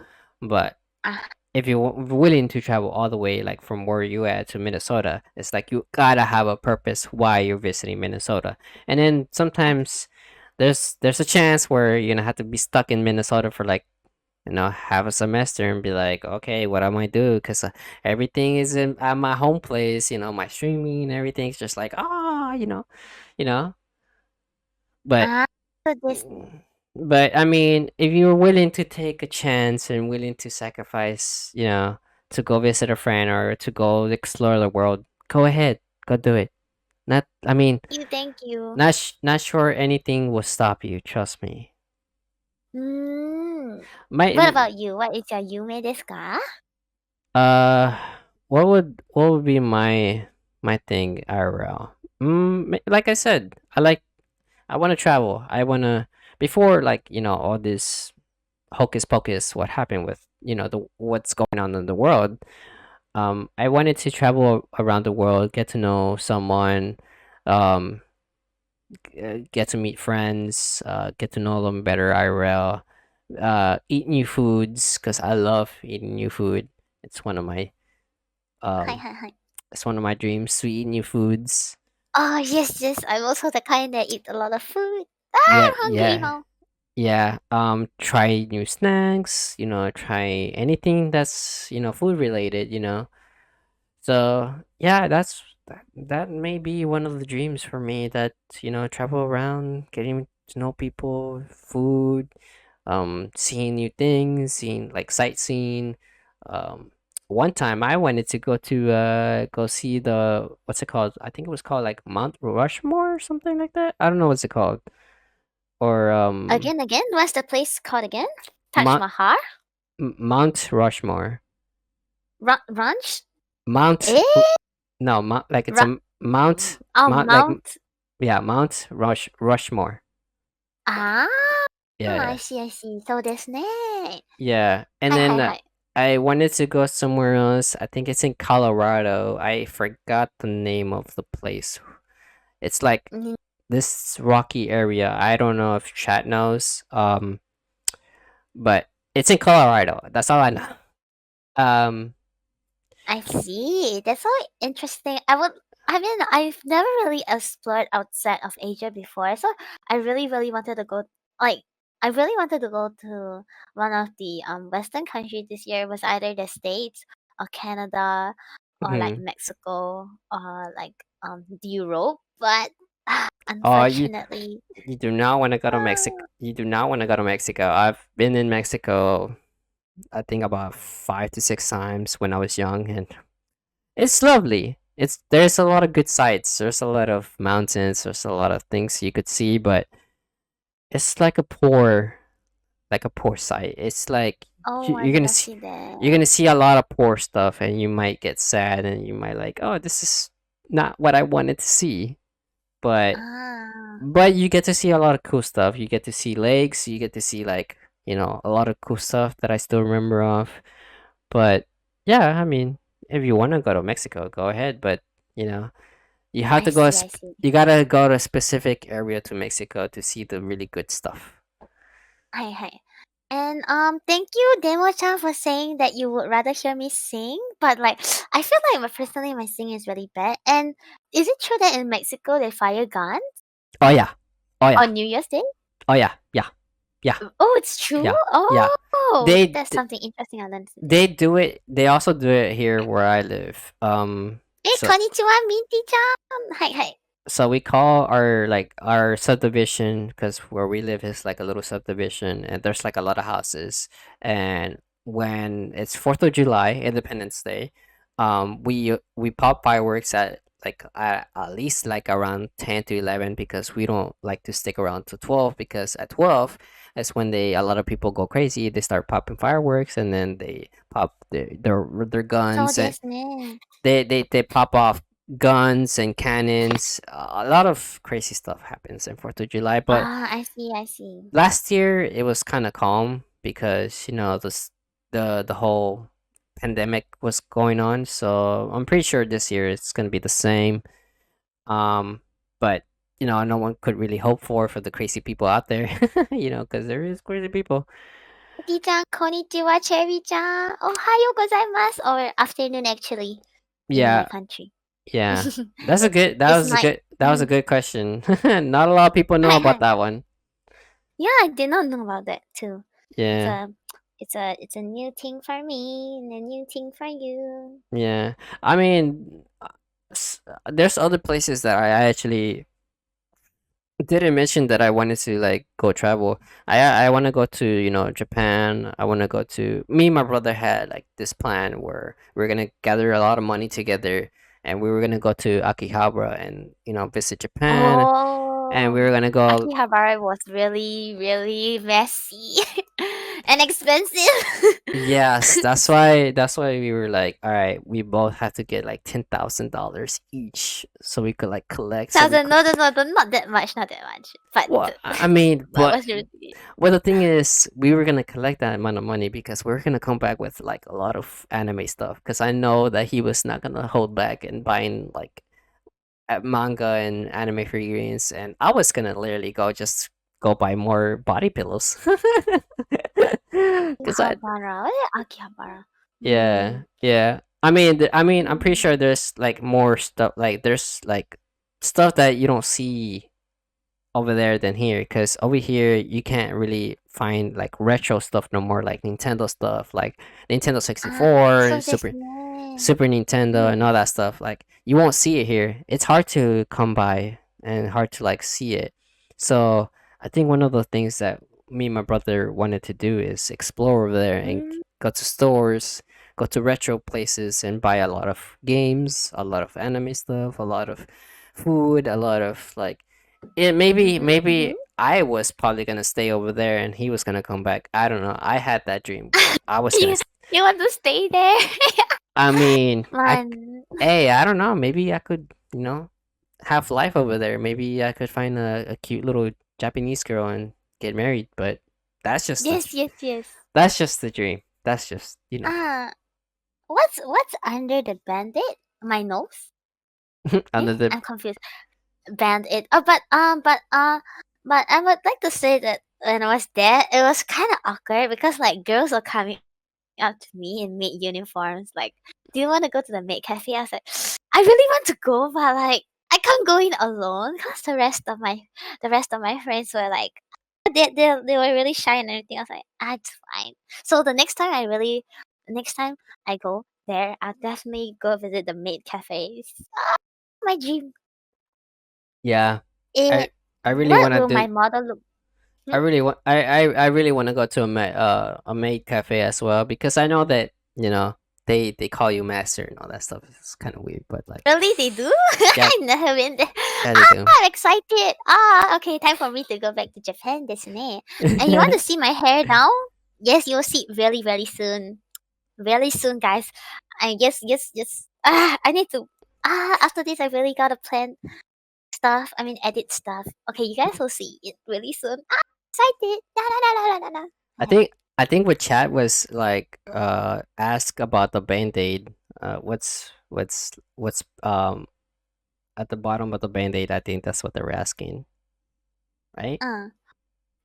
But
Ah,
if you're willing to travel all the way, like from where you at to Minnesota, it's like you gotta have a purpose why you're visiting Minnesota. And then
yes.
sometimes there's a chance where you're gonna have to be stuck in Minnesota for like have a semester and be like, okay, what am I do? Because everything is in at my home place, my streaming, everything's just like, you know. But,
Ah, so this.
but I mean, if you're willing to take a chance and willing to sacrifice, to go visit a friend or to go explore the world, go ahead, go do it. Not, I mean,
Thank you.
not sure anything will stop you. Trust me.
Mm.
My
What about you? What is your yume desu ka?
Uh, what would be my thing, IRL? Like I said, I want to travel. I want to before like all this hocus pocus. What happened with the what's going on in the world? I wanted to travel around the world, get to know someone, um, get to meet friends, get to know them better, IRL. Eat new foods because I love eating new food. It's one of my
Hi,
um
hi, hi.
It's one of my dreams to eat new foods.
Oh, yes, yes. I'm also the kind that eat a lot of food. Ah,
Yeah,
I'm hungry
yeah,
now.
yeah. Try new snacks. Try anything that's food related. So yeah, that may be one of the dreams for me. That travel around, getting to know people, food, seeing new things, seeing like sightseeing, Um, one time I wanted to go to go see the what's it called? I think it was called like Mount Rushmore or something like that. I don't know what's it called. Or
Again, what's the place called again? Taj
Mount
Mahal?
Mount Rushmore.
Ranch?
Mount
Eh?
no, Mount like it's a
Ra- oh,
Mount like
Mount.
yeah, Mount Rushmore.
Ah,
Yeah,
I
yeah.
see, I see. So ですね。
Yeah. And
Hi, hi,
then
hi.
I wanted to go somewhere else. I think it's in Colorado. I forgot the name of the place. It's like
Mm,
this rocky area. I don't know if chat knows. But it's in Colorado. That's all I know. Um,
I see. That's so interesting. I mean, I've never really explored outside of Asia before, so I really, really wanted to go. Like, I really wanted to go to one of the Western countries this year. Was either the States or Canada or like
mhm.
Mexico or like Europe, but
Oh,
unfortunately,
you do not want to go to Mexico.
uh,
You do not want to go to Mexico. I've been in Mexico, I think about 5 to 6 times when I was young, and it's lovely. There's a lot of good sights. There's a lot of mountains. There's a lot of things you could see, but it's like a poor sight. It's like
oh, I
you're
did
gonna
not
see
see
you're
that.
gonna see a lot of poor stuff, and you might get sad, and you might like, oh, this is not what I wanted to see. But
Ah,
you get to see a lot of cool stuff. You get to see lakes. You get to see like a lot of cool stuff that I still remember of. But yeah, I mean, if you want to go to Mexico, go ahead. But you know, you have
I
to go.
see, I see.
You gotta go to a specific area to Mexico to see the really good stuff.
Hi, hi. And thank you, Demo-chan, for saying that you would rather hear me sing. But like, I feel like personally my singing is really bad. And is it true that in Mexico they fire guns
Oh yeah, oh yeah,
on New Year's Day?
oh yeah, yeah, yeah,
Oh, it's true.
yeah, yeah.
Oh,
They
that's something interesting I learned today.
they do it. They also do it here where I live.
Eh,
So
konnichiwa, Minty-chan. Hi, hi.
we call our like our subdivision because where we live is like a little subdivision and there's like a lot of houses, and when it's 4th of July, Independence Day, we pop fireworks at least like around 10 to 11 because we don't like to stick around to 12 because at 12 is when a lot of people go crazy. They start popping fireworks and then they pop their
So
guns, and
ですね.
they pop off guns and cannons. A lot of crazy stuff happens in 4th of July. But
Ah, I see, I see.
last year it was kind of calm because the whole pandemic was going on. So I'm pretty sure this year it's gonna be the same. Um, but no one could really hope for the crazy people out there. Because there is crazy people.
Minty-chan, konnichiwa, Cherry-chan. Ohayo gozaimasu. Or afternoon, actually, in my
Yeah,
country.
yeah. That's a good.
It's night.
That was a good question. Not a lot of people know
Hi,
about
hi.
that one.
Yeah, I did not know about that too. It's
Yeah.
a, it's a new thing for me and a new thing for you.
Yeah, I mean, there's other places that I actually didn't mention that I wanted to like go travel. I want to go to Japan. I want to go to. Me and my brother had like this plan where we are gonna gather a lot of money together, and we were gonna go to Akihabara and visit Japan, and we
Oh,
were gonna go.
Akihabara was really, really messy and expensive.
Yes, that's why we were like, all right, we both have to get like $10,000 each so we could like collect so we
Thousand,
could.
no, no, no, no, not that much, not that much. But
Well, I mean,
that was really.
well, the thing is, we were gonna collect that amount of money because we are gonna come back with like a lot of anime stuff. Because I know that he was not gonna hold back in buying like manga and anime figurines, and I was gonna literally go buy more body pillows. Because I
Akihabara, what is Akihabara?
Yeah,
Hmm.
yeah. I'm pretty
Hmm.
sure there's like more stuff. Like there's like stuff that you don't see over there than here. Because over here you can't really find like retro stuff no more, like Nintendo stuff, like Nintendo
Ah,
64,
so this ne.
Super Nintendo, and
Hmm.
all that stuff. Like you won't see it here. It's hard to come by and hard to like see it. So I think one of the things that me and my brother wanted to do is explore over there and
Mm.
go to stores go to retro places and buy a lot of games, a lot of anime stuff, a lot of food, a lot of like it maybe
Mm-hmm.
I was probably gonna stay over there and he was gonna come back. I don't know. I had that dream. I was gonna
you you want to stay there?
I mean,
Man,
hey, I don't know. Maybe I could, have life over there. Maybe I could find a cute little Japanese girl and get married. But that's just the
yes, yes, yes.
that's just the dream. That's just
Ah, what's under the bandit? My nose? Eh?
under the
I'm confused. Bandit. Oh, but I would like to say that when I was there, it was kind of awkward because like girls were coming up to me in maid uniforms, like, "Do you want to go to the maid cafe?" I was like, "I really want to go, but like I can't go in alone because the rest of my friends were like, they were really shy and everything." I was like, "Ah, it's fine." So next time I go there, I'll definitely go visit the maid cafes. My dream.
yeah.
Eh,
I I really
what
want to
will
do.
my model look?
I
Hmm?
really want. I really want to go to a maid cafe as well because I know that they call you master and all that stuff. It's kind of weird, but like
Really, they do?
yeah,
I've never been there.
yeah they do.
I'm excited. Okay, time for me to go back to Japan, desu. And you want to see my hair now? Yes, you'll see it really, very soon. Very soon, guys. I yes, yes, yes. I need to. After this, I really gotta plan stuff. I mean, edit stuff. Okay, you guys will see it really soon. Excited. Da da da da da da.
I think I think what chat was like ask about the band-aid. What's at the bottom of the band-aid. I think that's what they were asking, right?
Uh,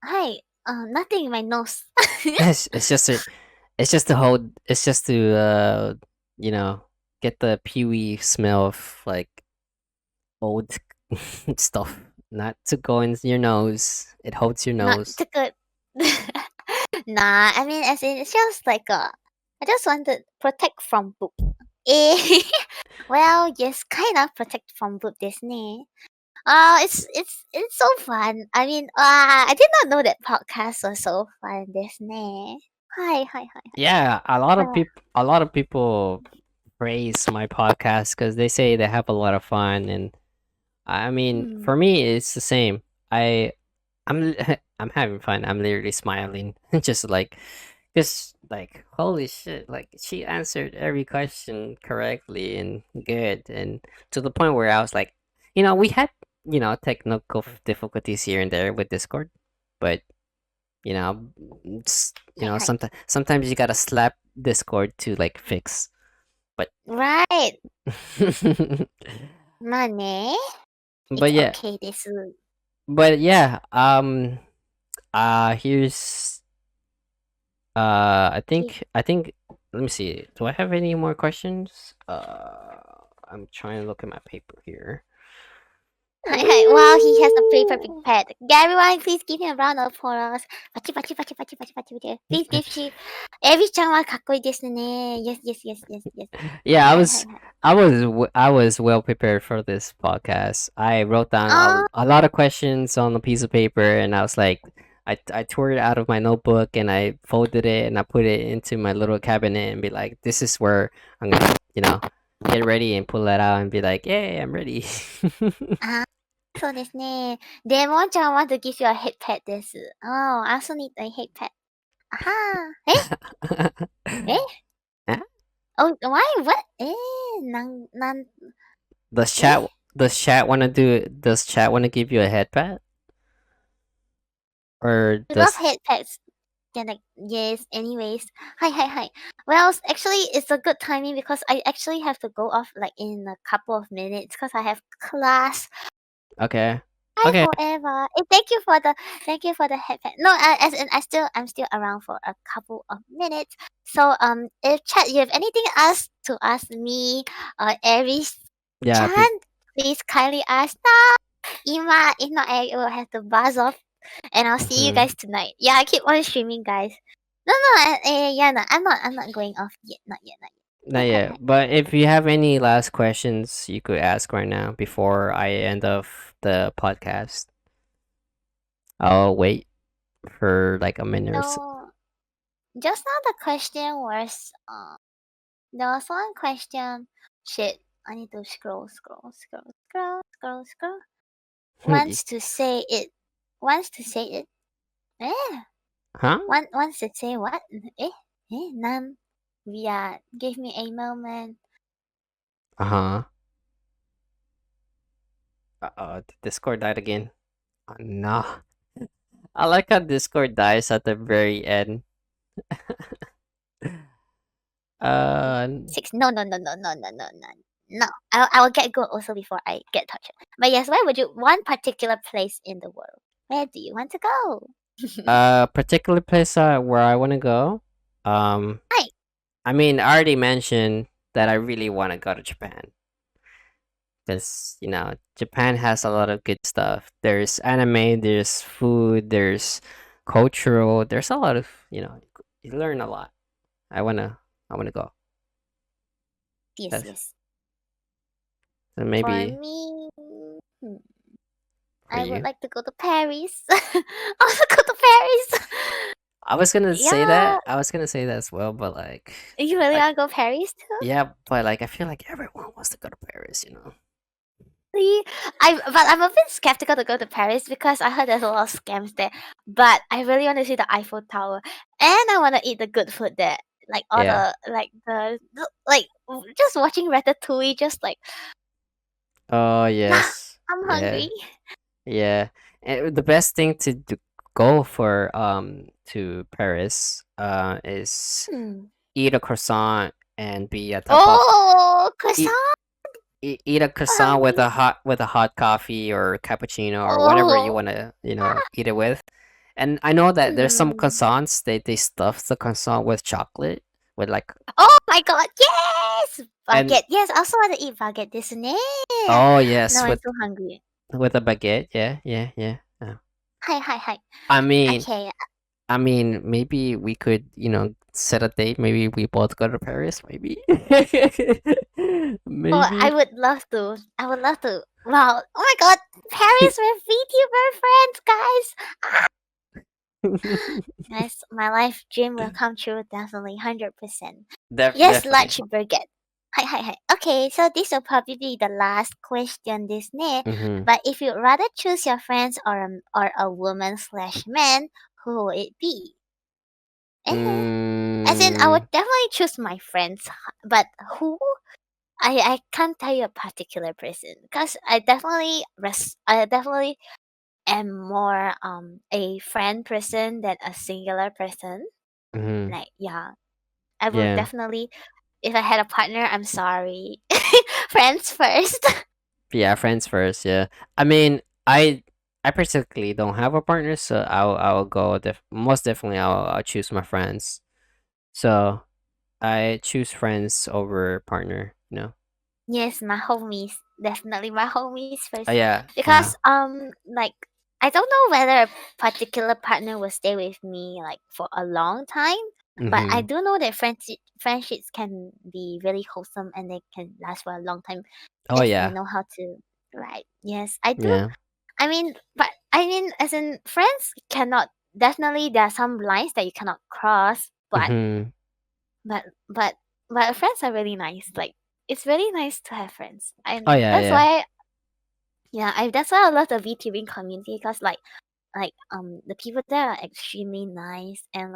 hi. Nothing in my nose.
It's just to you know get the peewee smell of like old stuff, not to go in your nose. It holds your
Not
nose.
too good. Nah, I mean, as in, it's just like I just want to protect from boop. Eh, well, yes, kind of protect from boop Disney. It's so fun. I mean, I did not know that podcasts were so fun, Disney. Hi, hi, hi, hi.
Yeah, a lot of people praise my podcast because they say they have a lot of fun, and I mean,
Hmm.
for me, it's the same. I'm I'm having fun. I'm literally smiling, just like holy shit! Like she answered every question correctly and good, and to the point where I was like, we had technical difficulties here and there with Discord, but you know,
Hi, hi.
sometimes you gotta slap Discord to like fix, but
Right, money.
but
It's
yeah,
okay, this.
but yeah, here's I think let me see. Do I have any more questions? I'm trying to look at my paper here.
Hi, hi. Wow, he has a pretty perfect pet. Everyone, please give him a round of applause. Pachi, pachi, pachi, pachi, pachi, pachi, pachi. Please give she. Every-chan wa kakkoi desu ne. Yes, yes, yes, yes, yes. Hi,
Yeah,
hi, hi, hi.
I was well prepared for this podcast. I wrote down
Oh,
a lot of questions on a piece of paper, and I was like, I tore it out of my notebook and I folded it and I put it into my little cabinet and be like, this is where I'm gonna, get ready and pull that out and be like, yay, I'm ready.
そうですね。デモンちゃん want to give you a head pet です。Oh, I also need a head pet. Aha. Eh? Oh, why? What?
does
Eh?
chat does chat wanna give you a head pat or
We love
does
head pets. Yeah, like, yes, anyways. Hi, hi, hi. Well, actually, it's a good timing because I actually have to go off like in a couple of minutes because I have class.
okay,
Hi,
okay,
forever. Thank you for the headset. No, as in I'm still around for a couple of minutes. So if chat you have anything else to ask me or every
yeah,
chat, please kindly ask now. Ima, if not, I will have to buzz off, and I'll see you
mhm.
guys tonight. Yeah, I keep on streaming, guys. No, no, yeah, no, I'm not going off yet. Not yet, not
Not
yet. Hi,
yet,
hi.
but if you have any last questions, you could ask right now before I end off the podcast. I'll wait for like a minute or so.
So just now the question was There was one question. Shit, I need to scroll. Wants to say it. Wants to say it. Eh.
Huh?
Wants to say what? None. Yeah, give me a moment.
Uh-huh. Uh-oh, the Discord died again. Oh, no. I like how Discord dies at the very end. N-
6. No. No. I will get go also before I get touched. But yes, where would you one particular place in the world? Where do you want to go?
particular place where I want to go. Um,
Hi.
I mean, I already mentioned that I really want to go to Japan because Japan has a lot of good stuff. There's anime, there's food, there's cultural. There's a lot of you learn a lot. I wanna go.
Yes,
That's,
yes.
so
For
maybe
me, hmm,
for
I would
you.
like to go to Paris. I want to go to Paris.
I was gonna say
Yeah.
that. I was gonna say that as well, but
You really
like
want to go Paris too?
yeah, but I feel like everyone wants to go to Paris.
See, I'm a bit skeptical to go to Paris because I heard there's a lot of scams there. But I really want to see the Eiffel Tower, and I want to eat the good food there. Like all
Yeah.
just watching Ratatouille, just like
Oh
nah,
yes.
I'm
Yeah.
hungry.
Yeah. And the best thing to go for to Paris is
Hmm.
eat a croissant and be a top of
Oh,
eat
croissant!
eat a
I'm
croissant with
hungry.
a hot coffee or cappuccino or whatever you
Oh,
want to eat it with. And I know that there's some
hmm.
croissants they stuff the croissant with chocolate with
Oh my God, yes!
and
Baguette. Yes, I also want to eat baguette, isn't it?
oh
No,
yes
I'm so hungry.
with a baguette. Yeah.
Hi.
I mean,
Okay.
maybe we could, set a date. Maybe we both go to Paris. Maybe,
Oh, I
maybe.
would love to. I would love to. Wow. Oh my God. Paris with VTuber friends, guys. Guys, my life dream will come true. Definitely, 100%. Yes,
Definitely.
large baguette. Hi. Okay, so this will probably be the last question, Disney.
Mm-hmm.
But if you'd rather choose your friends or a woman slash man, who would it be? Eh. As in, I would
Mm,
definitely choose my friends. But who? I can't tell you a particular person because I definitely am more a friend person than a singular person.
mm-hmm.
Like yeah, I would
Yeah.
definitely if I had a partner, I'm sorry. Friends first.
Yeah. Friends first. Yeah. I mean, I particularly don't have a partner, so I'll go. Most definitely, I'll choose my friends. So I choose friends over partner.
Yes, my homies. Definitely my homies
Oh
first.
yeah.
Because
Yeah.
like I don't know whether a particular partner will stay with me like for a long time, but I
Mm-hmm.
do know that friendships can be really wholesome and they can last for a long time
Oh
if we
yeah.
know how to right. Yes, I do.
Yeah.
I mean as in friends cannot definitely there are some lines that you cannot cross,
Mm-hmm.
but but but friends are really nice. Like it's really nice to have friends,
Oh
and
yeah.
that's
Yeah.
why that's why I love the VTubing community because the people there are extremely nice and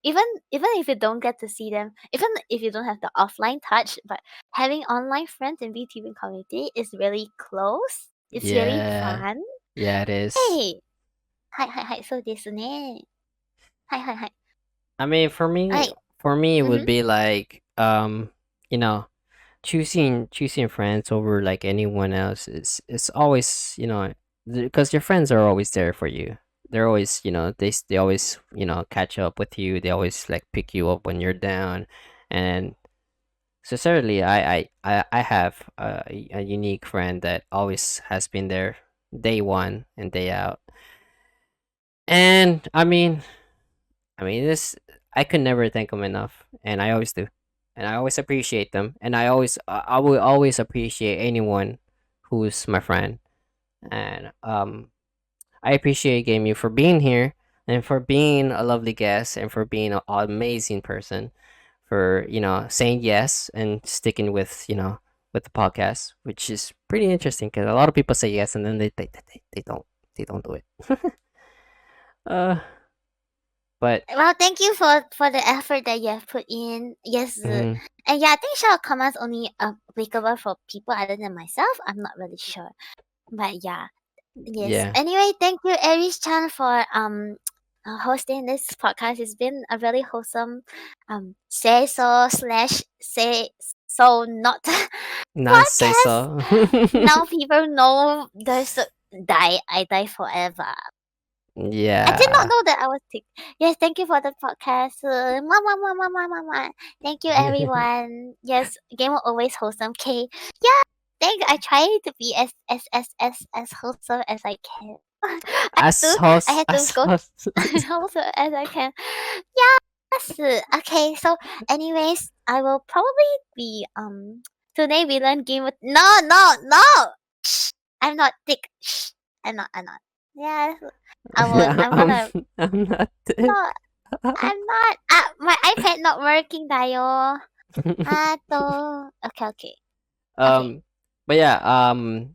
even even if you don't get to see them, even if you don't have the offline touch, but having online friends in VTubing community is really close. It's really
Yeah.
fun.
Yeah, it is.
Hey, hi. So this ne. Hi.
I mean,
Hi.
for me, it would
Mhm.
be you know, choosing friends over anyone else is always, because your friends are always there for you. They're always, they always, catch up with you. They always pick you up when you're down, and so certainly, I have a unique friend that always has been there day one and day out. And this I could never thank them enough, and I always do, and I always appreciate them, and I will always appreciate anyone who's my friend, and I appreciate Game You for being here and for being a lovely guest and for being an amazing person, for saying yes and sticking with with the podcast, which is pretty interesting because a lot of people say yes and then they don't do it. uh, but
Well, thank you for the effort that you have put in. Yes,
mhm,
and yeah, I think shower comments only applicable for people other than myself. I'm not really sure, but yeah, yes.
yeah,
Anyway, thank you, Aries Chan, for hosting this podcast. It's been a really wholesome say so slash say so not
not say
podcast.
so.
Now people know there's I die forever. I did not
Yeah.
know that I was sick. Yes, thank you for the podcast. Mama, mama, mama, mama. Thank you, everyone. Yes, game will always wholesome. Okay, yeah. Thank. I try to be as wholesome as I can.
As
I
host,
had to
as
go
host.
wholesome as I can. Yes. Okay. So, anyways, I will probably be today we learn game with no. Shh. I'm not thick. Shh. I'm not. Yes. I'm
I'm,
gonna
I'm not dead.
no, I'm not. My iPad not working, tayo. Okay. Okay.
um but yeah,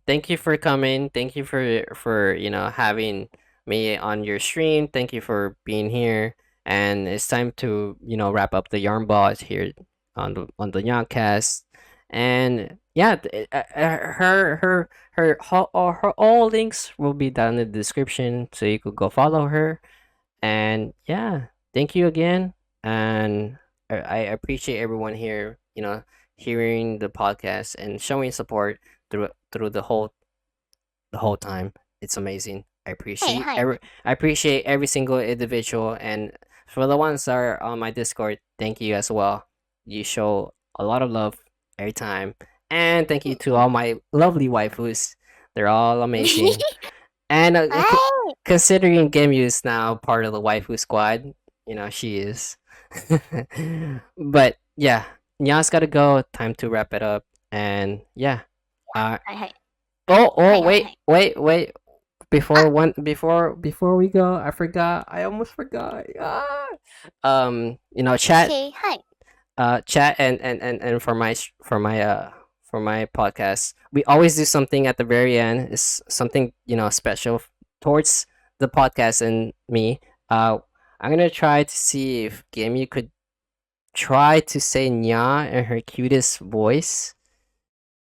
thank you for coming, thank you for having me on your stream, thank you for being here, and it's time to wrap up the yarn boss here on the NyaaCast. And yeah, her all links will be down in the description, so you could go follow her. And yeah, thank you again. And I appreciate everyone here, hearing the podcast and showing support through the whole time. It's amazing.
Hi, hi.
I appreciate every single individual, and for the ones that are on my Discord, thank you as well. You show a lot of love every time. And thank you to all my lovely waifus. They're all amazing. And
Hi.
considering Gemuyo is now part of the waifu squad, she is. But yeah, Nya's gotta go. Time to wrap it up. And yeah. Uh
Hi, hi.
wait,
Hi.
wait.
Ah,
Before we go, I forgot. I almost forgot. Chat
okay. Hi.
chat and for my podcast, we always do something at the very end. It's something special towards the podcast and me. uh I'm gonna try to see if Gamey could try to say Nya in her cutest voice,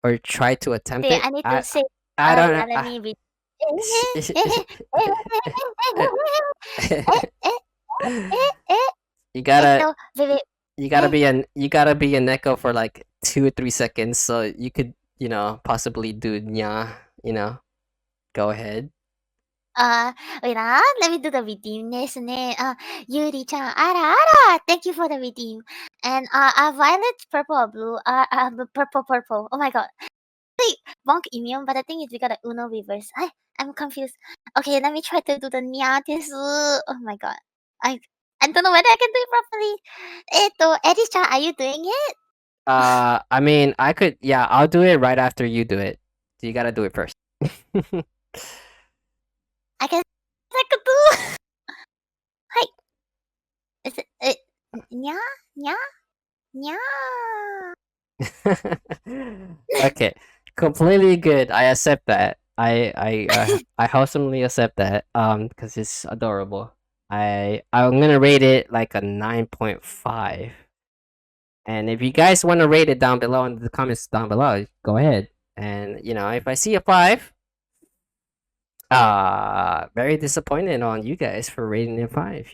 or try to attempt
Say,
it.
I need to say,
I don't know.
let me read.
you gotta
So, wait.
you gotta be a Neko for like 2 or 3 seconds, so you could possibly do Nya. Go ahead.
Uh, wait let me do the redeem ですね. Yuri-chan, thank you for the redeem. And violet, purple, or blue, purple. Oh my god. Wait, bonk immune, but the thing is we got a Uno reverse. I'm confused. Okay, let me try to do the Nyaa desu. Oh my god. I I don't know whether I can do it properly. Eddie-chan, are you doing it?
I mean, I could. Yeah, I'll do it right after you do it. So you gotta do it first.
I can I could do. Hi. Is it Nyaa? Nyaa? Nyaa?
Okay, completely good. I accept that. I wholesomely accept that. Because it's adorable. I'm gonna rate it like a 9.5. And if you guys want to rate it down below in the comments down below, go ahead. And if I see a 5, very disappointed on you guys for rating it 5.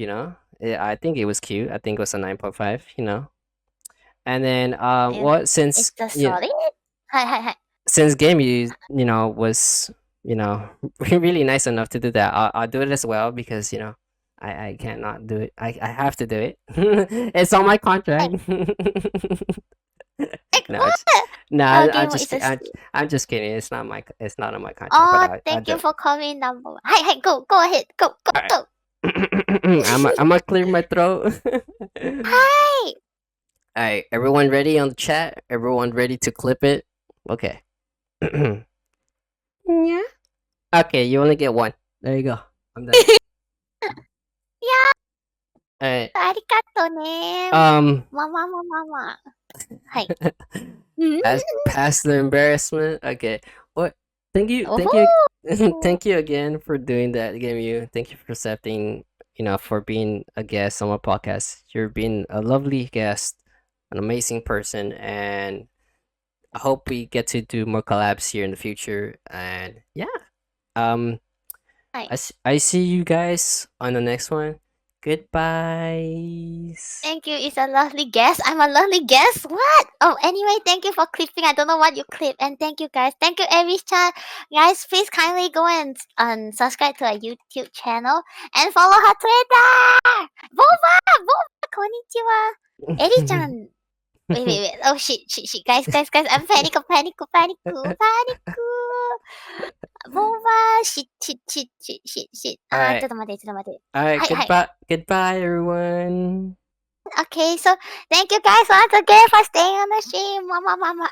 I think it was cute. I think it was a 9.5. And then
If
what
it's
since
the solid? Hi.
since game was really nice enough to do that, I'll do it as well, because I can't not do it. I have to do it. It's on my
Hi.
contract.
Like
No,
what?
it's no.
Game is a
I'm just kidding. It's not on my contract, but
Oh,
I
thank
do
you
it.
for calling number one. Hi, go ahead. Go.
All right. I'm gonna clear my throat.
Hi.
All right, everyone ready on the chat? Everyone ready to clip it? Okay. Yeah. Okay, you only get one. There you go. I'm done.
Yeah.
Alright.
ありがとね。
Um,
ままままま。はい。うん。
past the embarrassment. Okay. What?
おほ
Thank you,
ー。
thank you again for doing that, Gemuyo. Thank you for accepting, for being a guest on my podcast. You're being a lovely guest, an amazing person, and I hope we get to do more collabs here in the future. And yeah, um,
はい。
I see you guys on the next one. Goodbyes.
Thank you. It's a lovely guest. I'm a lovely guest. What? Oh, anyway, thank you for clipping. I don't know what you clip. And thank you, guys. Thank you, every chan. Guys, please kindly go and subscribe to our YouTube channel and follow her Twitter. Boba! Boba! Konnichiwa. Eri-chan. Wait, wait, wait. Oh, shit. Guys. I'm panic. ボーバー、
All right.
ちょっと待って、ちょっと待って。
All right.
はいはい。
Goodbye, everyone.
Okay, so thank you guys once again for staying on the stream. Mama, mama.